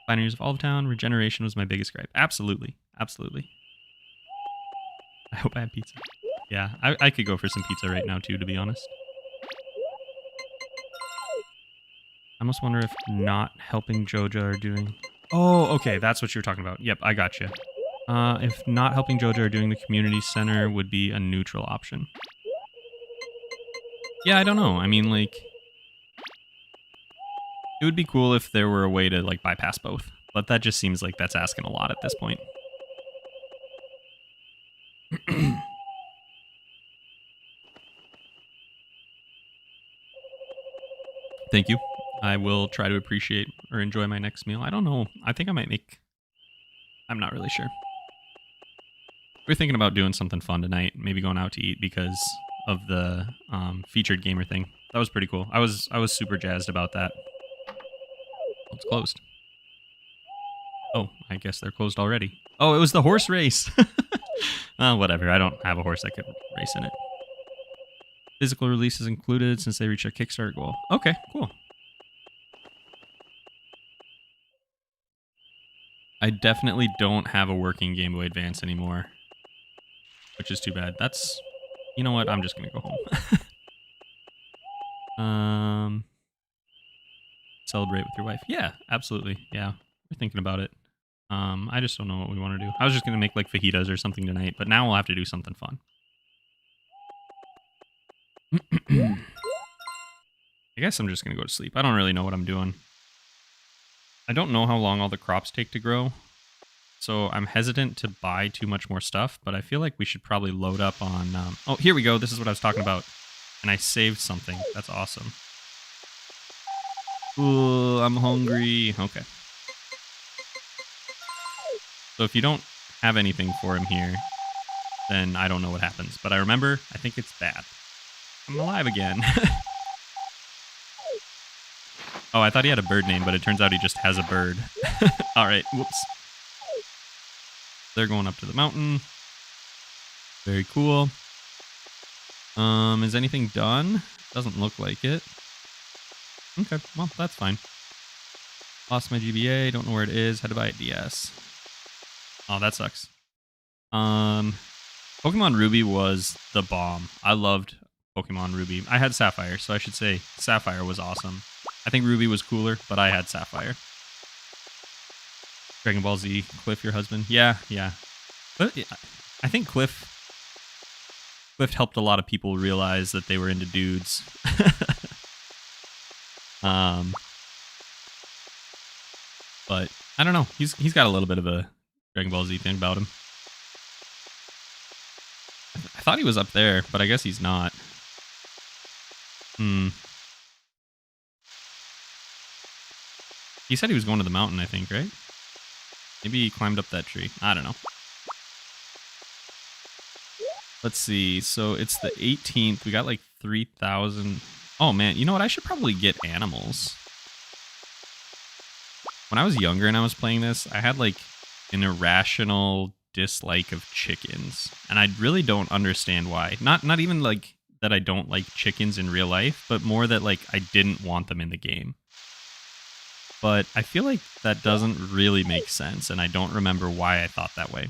Pioneers of Olive Town. Regeneration was my biggest gripe. Absolutely. Absolutely. I hope I have pizza. Yeah, I could go for some pizza right now, too, to be honest. I almost wonder if not helping Joja are doing... Oh, okay, that's what you're talking about. Yep, I got you. If not helping Joja are doing the community center would be a neutral option. Yeah, I don't know. I mean, like... It would be cool if there were a way to, like, bypass both. But that just seems like that's asking a lot at this point. Thank you. I will try to appreciate or enjoy my next meal. I don't know. I think I might make... I'm not really sure. We're thinking about doing something fun tonight. Maybe going out to eat because of the featured gamer thing. That was pretty cool. I was super jazzed about that. Oh, it's closed. Oh, I guess they're closed already. Oh, it was the horse race. Whatever. I don't have a horse that could race in it. Physical release is included since they reached a Kickstarter goal. Okay, cool. I definitely don't have a working Game Boy Advance anymore, which is too bad. That's, you know what? I'm just gonna go home. Celebrate with your wife. Yeah, absolutely. Yeah, we're thinking about it. I just don't know what we want to do. I was just gonna make like fajitas or something tonight, but now we'll have to do something fun. I guess I'm just gonna go to sleep. I don't really know what I'm doing. I don't know how long all the crops take to grow. So I'm hesitant to buy too much more stuff, but I feel like we should probably load up on... oh, here we go. This is what I was talking about. And I saved something. That's awesome. Ooh, I'm hungry. Okay. So if you don't have anything for him here, then I don't know what happens. But I remember, I think it's bad. I'm alive again. Oh, I thought he had a bird name, but it turns out he just has a bird. All right, whoops. They're going up to the mountain. Very cool. Is anything done? Doesn't look like it. Okay, well, that's fine. Lost my GBA, don't know where it is. Had to buy a DS. Oh, that sucks. Pokemon Ruby was the bomb. I loved Pokemon Ruby. I had Sapphire, so I should say Sapphire was awesome. I think Ruby was cooler, but I had Sapphire. Dragon Ball Z, Cliff, your husband. Yeah. But I think Cliff helped a lot of people realize that they were into dudes. But I don't know. He's got a little bit of a Dragon Ball Z thing about him. I thought he was up there, but I guess he's not. He said he was going to the mountain, I think, right? Maybe he climbed up that tree. I don't know. Let's see. So it's the 18th. We got like 3,000. Oh, man. You know what? I should probably get animals. When I was younger and I was playing this, I had like an irrational dislike of chickens. And I really don't understand why. Not even like that I don't like chickens in real life, but more that like I didn't want them in the game. But I feel like that doesn't really make sense, and I don't remember why I thought that way.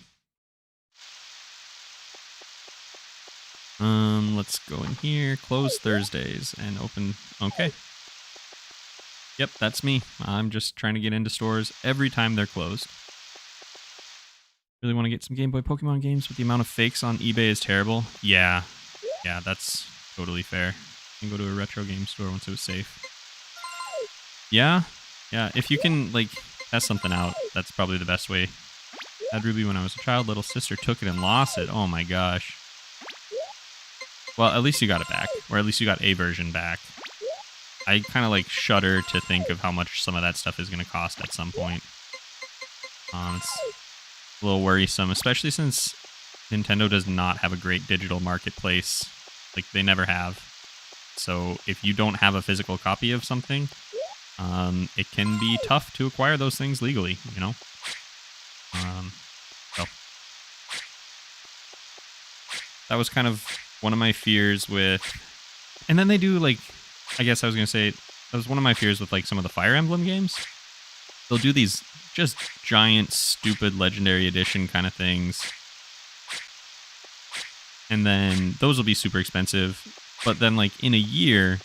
Let's go in here, close Thursdays, and open... Okay. Yep, that's me. I'm just trying to get into stores every time they're closed. Really want to get some Game Boy Pokemon games, but the amount of fakes on eBay is terrible. Yeah, that's totally fair. You can go to a retro game store once it was safe. Yeah, if you can, like, test something out, that's probably the best way. I had Ruby when I was a child. Little sister took it and lost it. Oh my gosh. Well, at least you got it back. Or at least you got a version back. I kind of, like, shudder to think of how much some of that stuff is going to cost at some point. It's a little worrisome, especially since Nintendo does not have a great digital marketplace. Like, they never have. So if you don't have a physical copy of something... it can be tough to acquire those things legally, you know? So. That was kind of one of my fears with... And then they do, like... I guess I was going to say... That was one of my fears with, like, some of the Fire Emblem games. They'll do these just giant, stupid Legendary Edition kind of things. And then those will be super expensive. But then, like, in a year...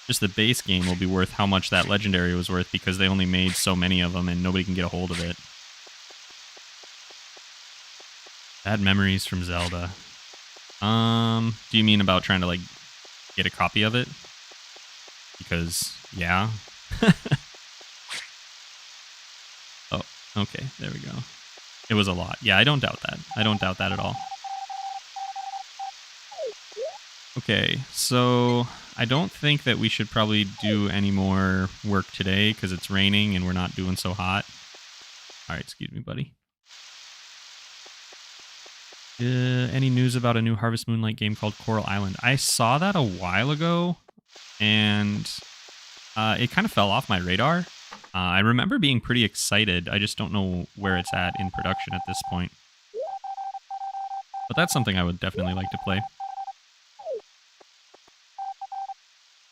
Just the base game will be worth how much that Legendary was worth because they only made so many of them and nobody can get a hold of it. Bad memories from Zelda. Do you mean about trying to, like, get a copy of it? Because, yeah. Oh, okay, there we go. It was a lot. Yeah, I don't doubt that. I don't doubt that at all. Okay, so I don't think that we should probably do any more work today because it's raining and we're not doing so hot. All right, excuse me, buddy. Any news about a new Harvest Moonlight game called Coral Island? I saw that a while ago, and it kind of fell off my radar. I remember being pretty excited. I just don't know where it's at in production at this point. But that's something I would definitely like to play.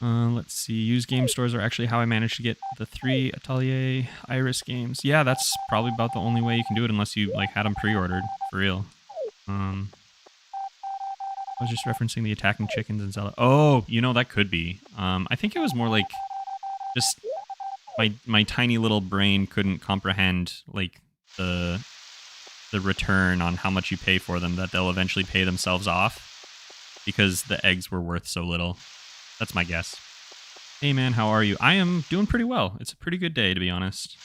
Let's see. Used game stores are actually how I managed to get the 3 Atelier Iris games. Yeah, that's probably about the only way you can do it unless you like had them pre-ordered for real. I was just referencing the attacking chickens in Zelda. Oh, you know, that could be. I think it was more like just my tiny little brain couldn't comprehend like the return on how much you pay for them, that they'll eventually pay themselves off because the eggs were worth so little. That's my guess. Hey man, how are you? I am doing pretty well. It's a pretty good day, to be honest.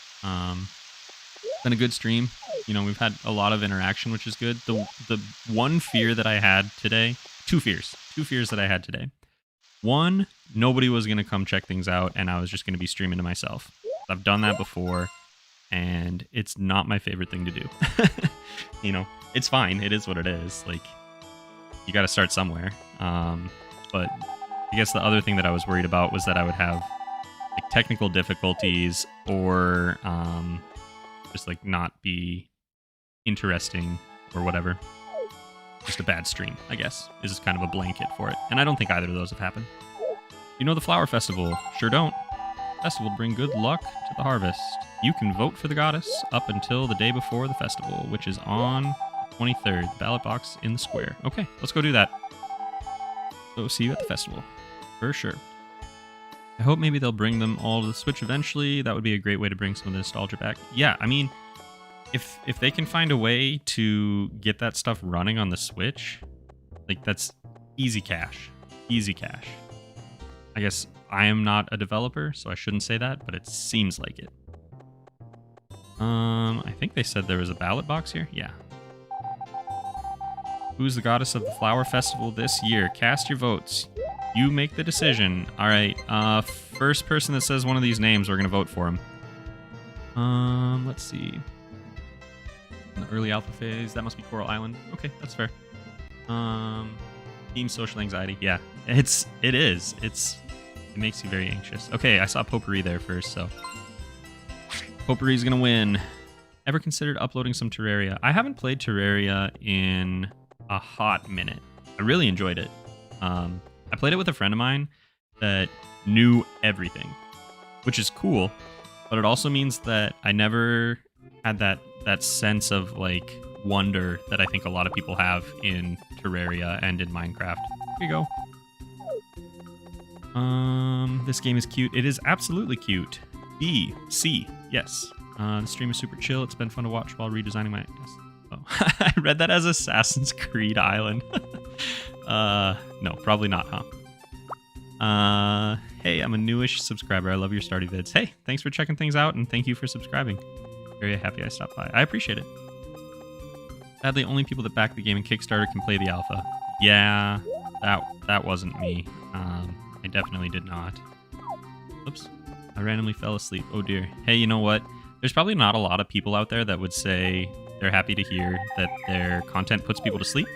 been a good stream. You know, we've had a lot of interaction, which is good. The one fear that I had today, two fears that I had today. One, nobody was going to come check things out, and I was just going to be streaming to myself. I've done that before, and it's not my favorite thing to do. You know, it's fine. It is what it is. Like, you got to start somewhere. But I guess the other thing that I was worried about was that I would have like technical difficulties or just like not be interesting or whatever. Just a bad stream, I guess, is kind of a blanket for it. And I don't think either of those have happened. You know the Flower Festival? Sure don't. Festival bring good luck to the harvest. You can vote for the goddess up until the day before the festival, which is on the 23rd. Ballot box in the square. Okay, let's go do that. So see you at the festival. For sure. I hope maybe they'll bring them all to the Switch eventually. That would be a great way to bring some of the nostalgia back. Yeah, I mean, if they can find a way to get that stuff running on the Switch, like that's easy cash. Easy cash. I guess I am not a developer, so I shouldn't say that, but it seems like it. I think they said there was a ballot box here. Yeah. Who's the goddess of the Flower Festival this year? Cast your votes. You make the decision. All right. First person that says one of these names, we're gonna vote for him. Let's see. In the early alpha phase, that must be Coral Island. Okay, that's fair. Team social anxiety. Yeah, it is. It makes you very anxious. Okay, I saw Potpourri there first, so Potpourri's gonna win. Ever considered uploading some Terraria? I haven't played Terraria in a hot minute. I really enjoyed it. I played it with a friend of mine that knew everything, which is cool, but it also means that I never had that sense of like wonder that I think a lot of people have in Terraria and in Minecraft. Here you go. This game is cute. It is absolutely cute. B, C, yes. The stream is super chill. It's been fun to watch while redesigning my... Oh, I read that as Assassin's Creed Island. No, probably not, huh? Hey, I'm a newish subscriber. I love your starty vids. Hey, thanks for checking things out, and thank you for subscribing. Very happy I stopped by. I appreciate it. Sadly, only people that back the game in Kickstarter can play the alpha. Yeah, that wasn't me. I definitely did not. Oops. I randomly fell asleep. Oh dear. Hey, you know what? There's probably not a lot of people out there that would say they're happy to hear that their content puts people to sleep.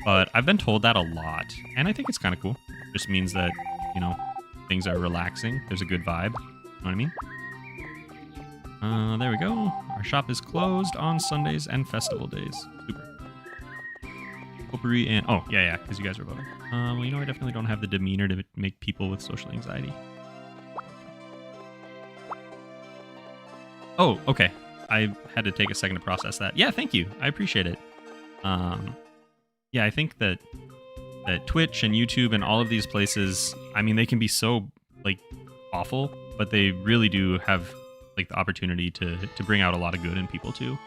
But I've been told that a lot, and I think it's kind of cool. It just means that, you know, things are relaxing. There's a good vibe. You know what I mean? There we go. Our shop is closed on Sundays and festival days. Super. Potpourri and... Oh, yeah, because you guys are voting. Well, you know, I definitely don't have the demeanor to make people with social anxiety. Oh, okay. I had to take a second to process that. Yeah, thank you. I appreciate it. Yeah, I think that Twitch and YouTube and all of these places, I mean, they can be so, like, awful, but they really do have, like, the opportunity to bring out a lot of good in people, too.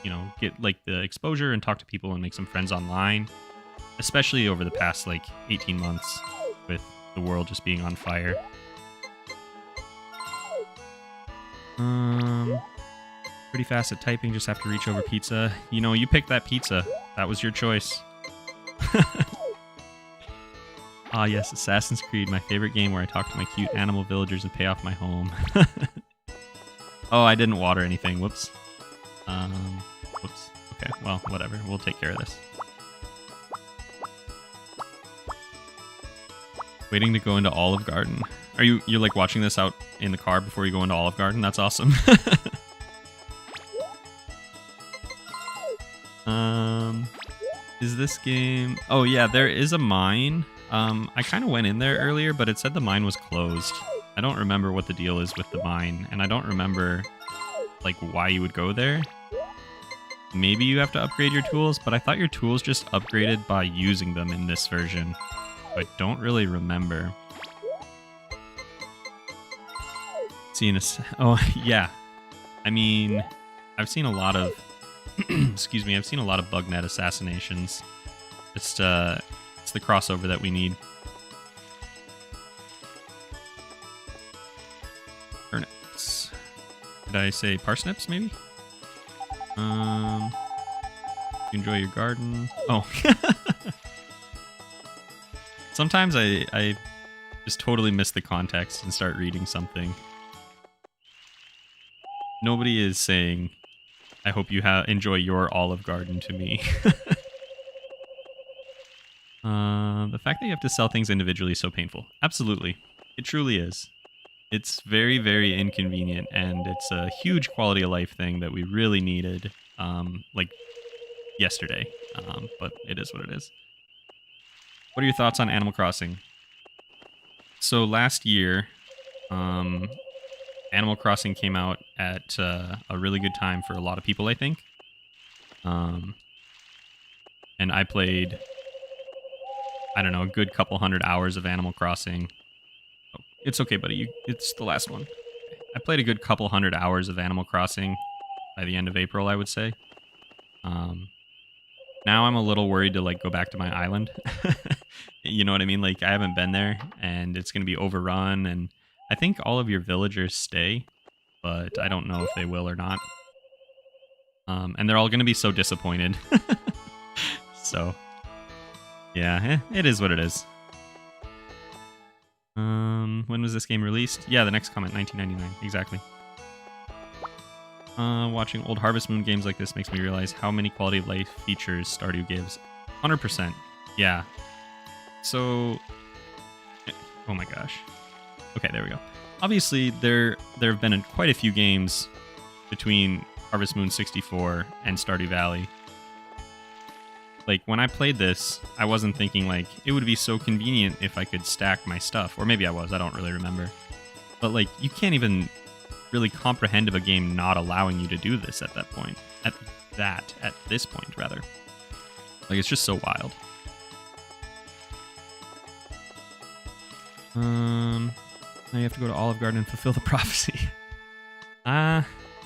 You know, get, like, the exposure and talk to people and make some friends online, especially over the past, like, 18 months with the world just being on fire. Pretty fast at typing, just have to reach over pizza. You know, you picked that pizza. That was your choice. Ah, yes, Assassin's Creed, my favorite game where I talk to my cute animal villagers and pay off my home. Oh, I didn't water anything. Whoops. Whoops. Okay, well, whatever. We'll take care of this. Waiting to go into Olive Garden. You're like watching this out in the car before you go into Olive Garden? That's awesome. Is this game... Oh, yeah, there is a mine. I kind of went in there earlier, but it said the mine was closed. I don't remember what the deal is with the mine, and I don't remember, like, why you would go there. Maybe you have to upgrade your tools, but I thought your tools just upgraded by using them in this version. I don't really remember. Oh, yeah. I mean, I've seen a lot of... Excuse me, I've seen a lot of bugnet assassinations. It's the crossover that we need. Turnips. Did I say parsnips, maybe? Enjoy your garden. Oh. Sometimes I just totally miss the context and start reading something. Nobody is saying, I hope you enjoy your Olive Garden to me. The fact that you have to sell things individually is so painful. Absolutely. It truly is. It's very, very inconvenient, and it's a huge quality of life thing that we really needed, like yesterday. But it is what it is. What are your thoughts on Animal Crossing? So last year, Animal Crossing came out at a really good time for a lot of people, I think. And I played, I don't know, a good couple hundred hours of Animal Crossing. Oh, it's okay, buddy. It's the last one. I played a good couple hundred hours of Animal Crossing by the end of April, I would say. Now I'm a little worried to like go back to my island. You know what I mean? Like I haven't been there, and it's going to be overrun. And I think all of your villagers stay, but I don't know if they will or not. And they're all going to be so disappointed. So, yeah, it is what it is. When was this game released? Yeah, the next comment, 1999, exactly. Watching old Harvest Moon games like this makes me realize how many quality of life features Stardew gives. 100%. Yeah. So, oh my gosh. Okay, there we go. Obviously, there have been quite a few games between Harvest Moon 64 and Stardew Valley. Like, when I played this, I wasn't thinking, like, it would be so convenient if I could stack my stuff. Or maybe I was, I don't really remember. But, like, you can't even really comprehend of a game not allowing you to do this at that point. At this point, rather. Like, it's just so wild. Now you have to go to Olive Garden and fulfill the prophecy.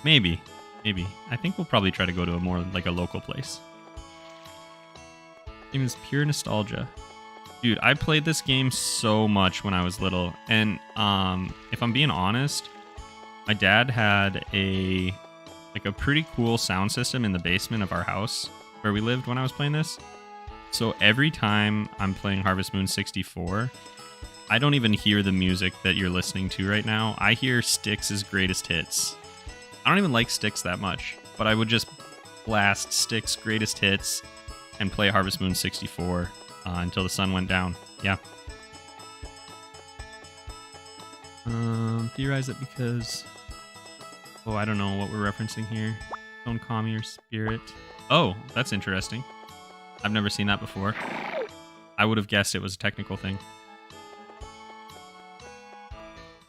Maybe. I think we'll probably try to go to a more, like, a local place. Game is pure nostalgia. Dude, I played this game so much when I was little, and if I'm being honest, my dad had a pretty cool sound system in the basement of our house where we lived when I was playing this. So every time I'm playing Harvest Moon 64, I don't even hear the music that you're listening to right now. I hear Styx's greatest hits. I don't even like Styx that much, but I would just blast Styx's greatest hits and play Harvest Moon 64 until the sun went down. Yeah. Theorize that because... Oh, I don't know what we're referencing here. Don't calm your spirit. Oh, that's interesting. I've never seen that before. I would have guessed it was a technical thing.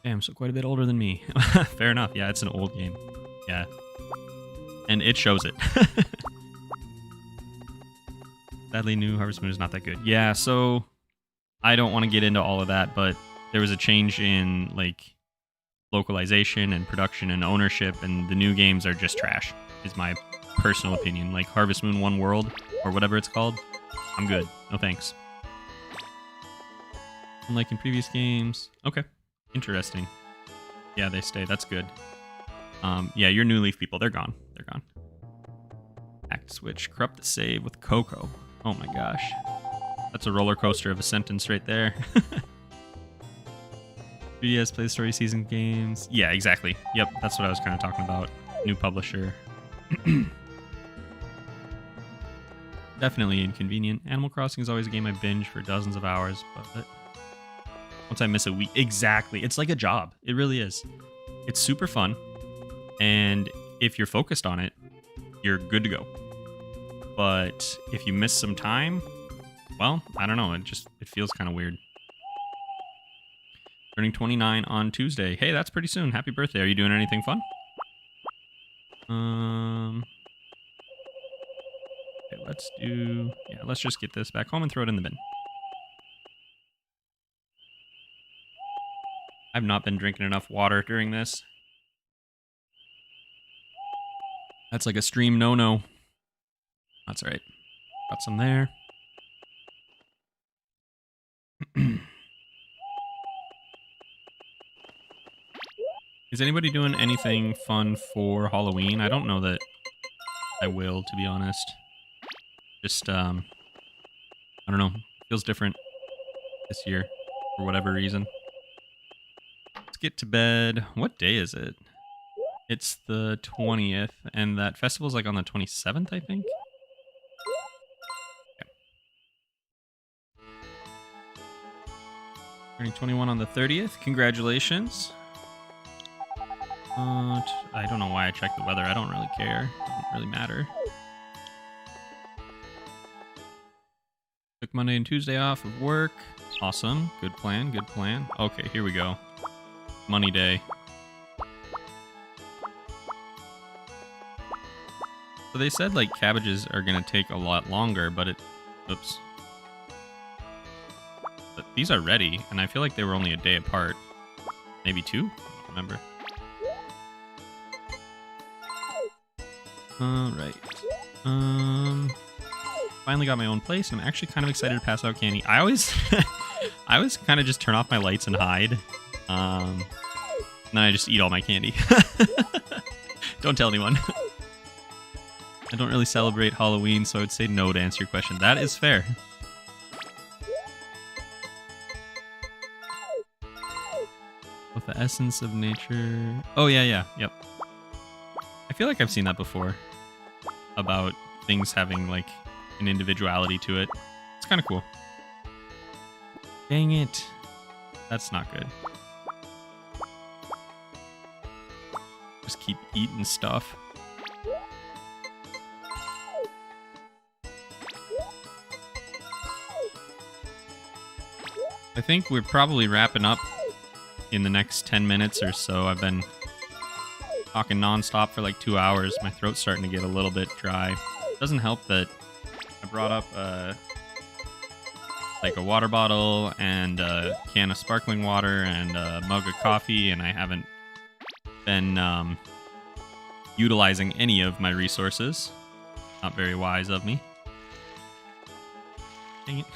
Damn, so quite a bit older than me. Fair enough. Yeah, it's an old game. Yeah. And it shows it. Sadly, new Harvest Moon is not that good. Yeah, so I don't want to get into all of that, but there was a change in like localization and production and ownership, and the new games are just trash, is my personal opinion. Like Harvest Moon One World, or whatever it's called, I'm good. No thanks. Unlike in previous games. Okay. Interesting. Yeah, they stay. That's good. Yeah, your New Leaf people, they're gone. They're gone. Act switch. Corrupt the save with Coco. Oh my gosh. That's a roller coaster of a sentence right there. 3DS Play Story Season games. Yeah, exactly. Yep, that's what I was kind of talking about. New publisher. Definitely inconvenient. Animal Crossing is always a game I binge for dozens of hours, but once I miss a week... Exactly. It's like a job. It really is. It's super fun, and if you're focused on it, you're good to go. But if you miss some time, well, I don't know. It feels kind of weird. Turning 29 on Tuesday. Hey, that's pretty soon. Happy birthday. Are you doing anything fun? Okay, let's just get this back home and throw it in the bin. I've not been drinking enough water during this. That's like a stream no-no. That's all right. Got some there. Is anybody doing anything fun for Halloween? I don't know that I will, to be honest. Just, I don't know. Feels different this year for whatever reason. Let's get to bed. What day is it? It's the 20th, and that festival's like on the 27th, I think. Okay. Turning 21 on the 30th. Congratulations. I don't know why I checked the weather. I don't really care. It doesn't really matter. Took Monday and Tuesday off of work. Awesome. Good plan. Good plan. Okay, here we go. Money day. So they said like cabbages are gonna take a lot longer, but oops. But these are ready, and I feel like they were only a day apart. Maybe 2? I don't remember. Alright. Finally got my own place. I'm actually kind of excited to pass out candy. I always kind of just turn off my lights and hide. And then I just eat all my candy. Don't tell anyone. I don't really celebrate Halloween, so I would say no to answer your question. That is fair. With the essence of nature... Oh, yeah. Yep. I feel like I've seen that before. About things having, like, an individuality to it. It's kind of cool. Dang it. That's not good. Just keep eating stuff. I think we're probably wrapping up in the next 10 minutes or so. I've been talking nonstop for like 2 hours. My throat's starting to get a little bit dry. Doesn't help that I brought up like a water bottle and a can of sparkling water and a mug of coffee, and I haven't been utilizing any of my resources. Not very wise of me. Dang it.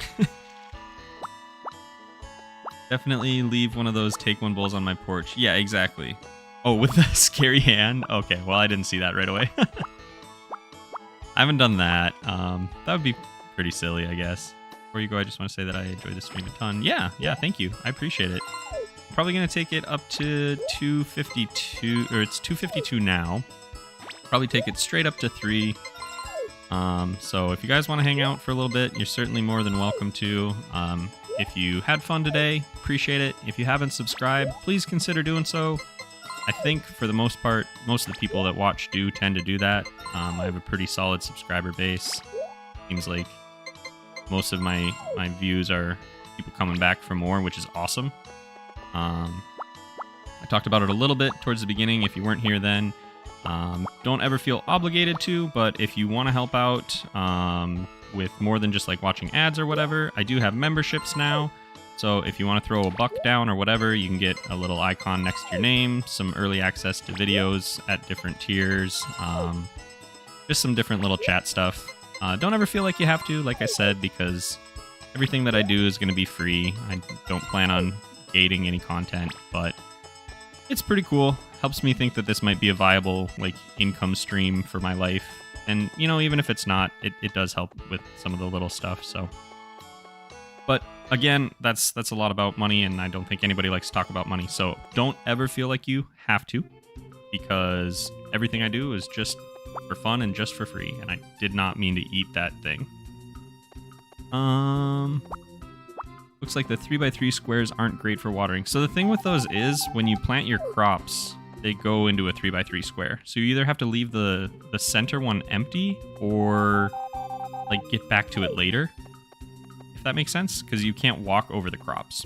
Definitely leave one of those take one bowls on my porch. Yeah, exactly. Oh, with the scary hand? Okay, well, I didn't see that right away. I haven't done that. That would be pretty silly, I guess. Before you go, I just want to say that I enjoy the stream a ton. Yeah, thank you. I appreciate it. I'm probably going to take it up to 252, or it's 252 now. Probably take it straight up to 3. So if you guys want to hang out for a little bit, you're certainly more than welcome to. If you had fun today, appreciate it. If you haven't subscribed, please consider doing so. I think for the most part, most of the people that watch do tend to do that. I have a pretty solid subscriber base. Seems like most of my views are people coming back for more, which is awesome. I talked about it a little bit towards the beginning. If you weren't here then, don't ever feel obligated to, but if you want to help out with more than just like watching ads or whatever, I do have memberships now. So if you want to throw a buck down or whatever, you can get a little icon next to your name, some early access to videos at different tiers, just some different little chat stuff. Don't ever feel like you have to, like I said, because everything that I do is going to be free. I don't plan on gating any content, but it's pretty cool. Helps me think that this might be a viable like income stream for my life. And, you know, even if it's not, it does help with some of the little stuff, so. But, again, that's a lot about money, and I don't think anybody likes to talk about money. So don't ever feel like you have to, because everything I do is just for fun and just for free, and I did not mean to eat that thing. Looks like the 3x3 squares aren't great for watering. So the thing with those is, when you plant your crops, they go into a 3x3 square. So you either have to leave the center one empty or like get back to it later. If that makes sense, because you can't walk over the crops.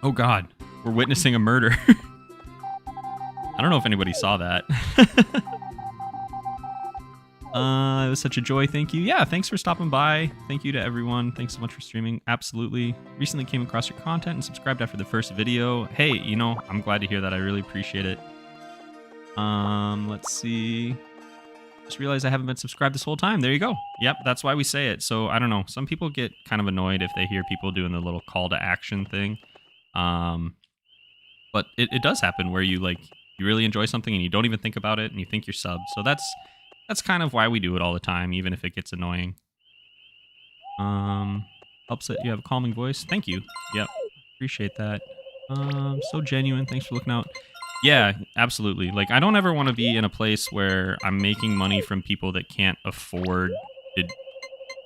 Oh God, we're witnessing a murder. I don't know if anybody saw that. It was such a joy. Thank you. Yeah, thanks for stopping by. Thank you to everyone. Thanks so much for streaming. Absolutely. Recently came across your content and subscribed after the first video. Hey, you know, I'm glad to hear that. I really appreciate it. Let's see. Just realized I haven't been subscribed this whole time. There you go. Yep, that's why we say it. So, I don't know. Some people get kind of annoyed if they hear people doing the little call to action thing. But it does happen where you really enjoy something and you don't even think about it and you think you're subbed. So that's that's kind of why we do it all the time, even if it gets annoying. Helps that you have a calming voice. Thank you. Yep. Appreciate that. So genuine. Thanks for looking out. Yeah, absolutely. Like, I don't ever want to be in a place where I'm making money from people that can't afford to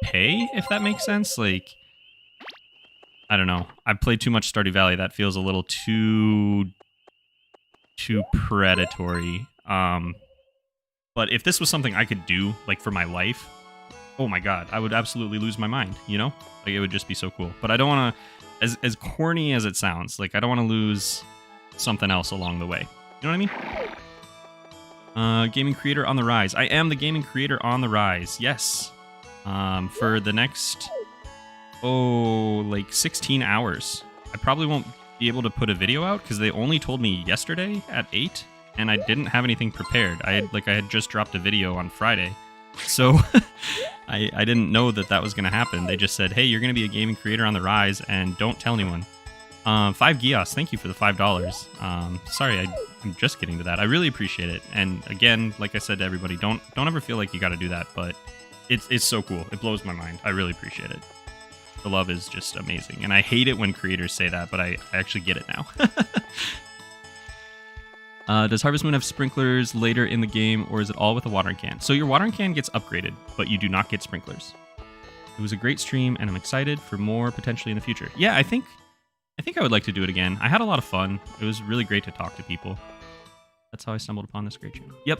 pay, if that makes sense. Like, I don't know. I've played too much Stardew Valley. That feels a little too predatory. But if this was something I could do, like, for my life, oh my god, I would absolutely lose my mind, you know? Like, it would just be so cool. But I don't want to, as corny as it sounds, like, I don't want to lose something else along the way. You know what I mean? Gaming creator on the rise. I am the gaming creator on the rise, yes. For the next, like 16 hours. I probably won't be able to put a video out because they only told me yesterday at 8, and I didn't have anything prepared. I had just dropped a video on Friday. So I didn't know that was going to happen. They just said, hey, you're going to be a gaming creator on the rise, and don't tell anyone. 5 Gios, thank you for the $5. Sorry, I'm just getting to that. I really appreciate it. And again, like I said to everybody, don't ever feel like you got to do that, but it's so cool. It blows my mind. I really appreciate it. The love is just amazing. And I hate it when creators say that, but I actually get it now. Does Harvest Moon have sprinklers later in the game, or is it all with a watering can? So your watering can gets upgraded, but you do not get sprinklers. It was a great stream, and I'm excited for more potentially in the future. Yeah, I think I would like to do it again. I had a lot of fun. It was really great to talk to people. That's how I stumbled upon this great channel. Yep.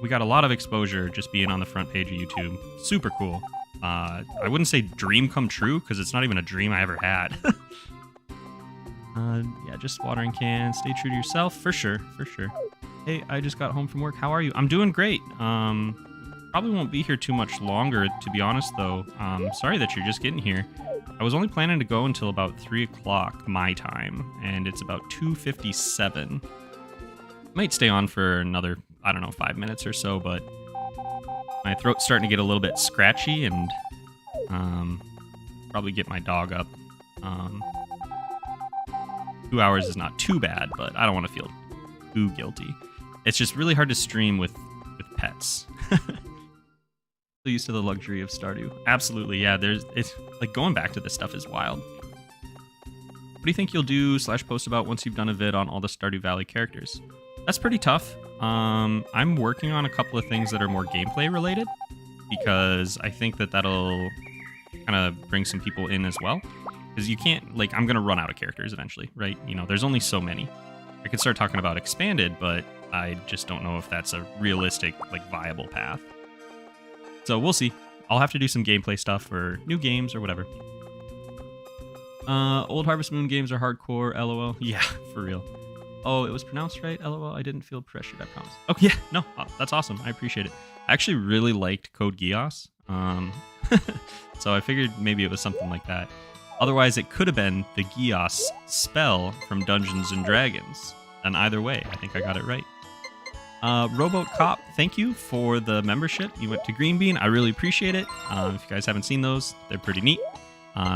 We got a lot of exposure just being on the front page of YouTube. Super cool. I wouldn't say dream come true, because it's not even a dream I ever had. Yeah, just watering can. Stay true to yourself, for sure. Hey, I just got home from work. How are you? I'm doing great. Probably won't be here too much longer, to be honest, though. Sorry that you're just getting here. I was only planning to go until about 3 o'clock my time, and it's about 2:57. Might stay on for another, I don't know, 5 minutes or so, but my throat's starting to get a little bit scratchy, and probably get my dog up. 2 hours is not too bad, but I don't want to feel too guilty. It's just really hard to stream with pets. So used to the luxury of Stardew. Absolutely, yeah. It's like going back to this stuff is wild. What do you think you'll do / post about once you've done a vid on all the Stardew Valley characters? That's pretty tough. I'm working on a couple of things that are more gameplay related, because I think that'll kind of bring some people in as well. Because you can't, like, I'm going to run out of characters eventually, right? You know, there's only so many. I could start talking about expanded, but I just don't know if that's a realistic, like, viable path. So we'll see. I'll have to do some gameplay stuff for new games or whatever. Old Harvest Moon games are hardcore, lol. Yeah, for real. Oh, it was pronounced right, lol. I didn't feel pressured, I promise. Oh, yeah, no, that's awesome. I appreciate it. I actually really liked Code Geass. So I figured maybe it was something like that. Otherwise, it could have been the Geass spell from Dungeons & Dragons. And either way, I think I got it right. Rowboat Cop, thank you for the membership. You went to Green Bean. I really appreciate it. If you guys haven't seen those, they're pretty neat.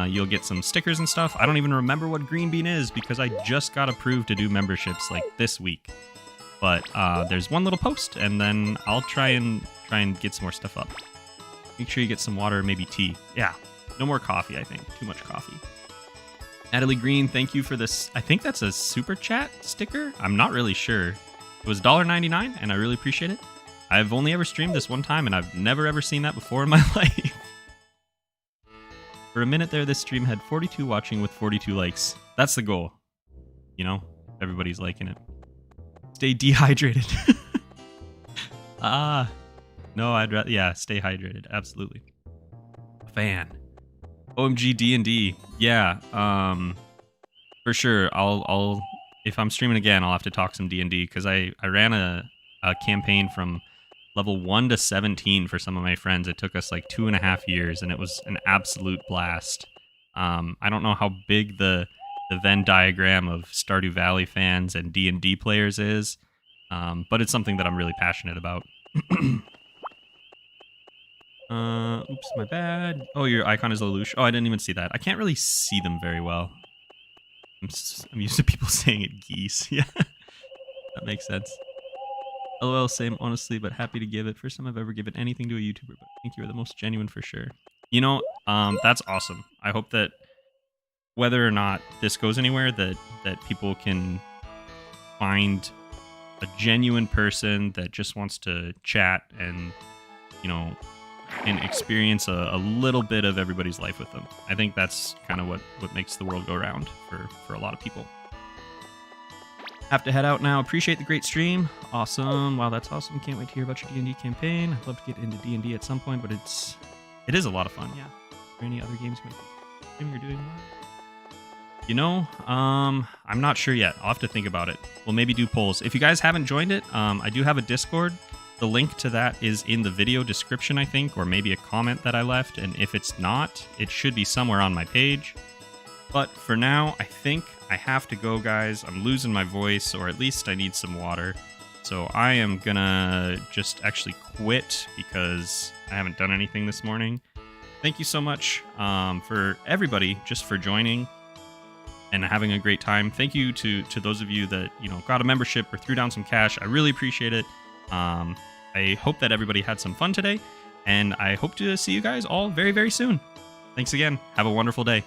You'll get some stickers and stuff. I don't even remember what Green Bean is, because I just got approved to do memberships like this week. But there's one little post, and then I'll try and get some more stuff up. Make sure you get some water, maybe tea. Yeah, no more coffee, I think. Too much coffee. Natalie Green, thank you for this. I think that's a super chat sticker. I'm not really sure. It was $1.99, and I really appreciate it. I've only ever streamed this one time, and I've never ever seen that before in my life. For a minute there, this stream had 42 watching with 42 likes. That's the goal. You know, everybody's liking it. Stay dehydrated. No, I'd rather, yeah, stay hydrated. Absolutely. Fan. OMG D&D. Yeah, for sure. I'll if I'm streaming again, I'll have to talk some D&D, because I ran a campaign from level 1 to 17 for some of my friends. It took us like 2.5 years, and it was an absolute blast. I don't know how big the Venn diagram of Stardew Valley fans and D&D players is, but it's something that I'm really passionate about. Oops, my bad. Oh, your icon is Lelouch. Oh, I didn't even see that. I can't really see them very well. I'm used to people saying it geese. Yeah, that makes sense. LOL, same, honestly, but happy to give it. First time I've ever given anything to a YouTuber, but I think you are the most genuine for sure. You know, that's awesome. I hope that whether or not this goes anywhere, that people can find a genuine person that just wants to chat and, you know, and experience a little bit of everybody's life with them. I think that's kind of what makes the world go round for a lot of people. Have to head out now. Appreciate the great stream. Awesome. Wow, that's awesome. Can't wait to hear about your D&D campaign. I'd love to get into D&D at some point, but it is a lot of fun. Yeah. Are there any other games you're doing? You know, I'm not sure yet. I'll have to think about it. We'll maybe do polls. If you guys haven't joined it, I do have a Discord. The link to that is in the video description, I think, or maybe a comment that I left. And if it's not, it should be somewhere on my page. But for now, I think I have to go, guys. I'm losing my voice, or at least I need some water. So I am gonna just actually quit because I haven't done anything this morning. Thank you so much for everybody just for joining and having a great time. Thank you to those of you that, you know, got a membership or threw down some cash. I really appreciate it. I hope that everybody had some fun today, and I hope to see you guys all very, very soon. Thanks again. Have a wonderful day.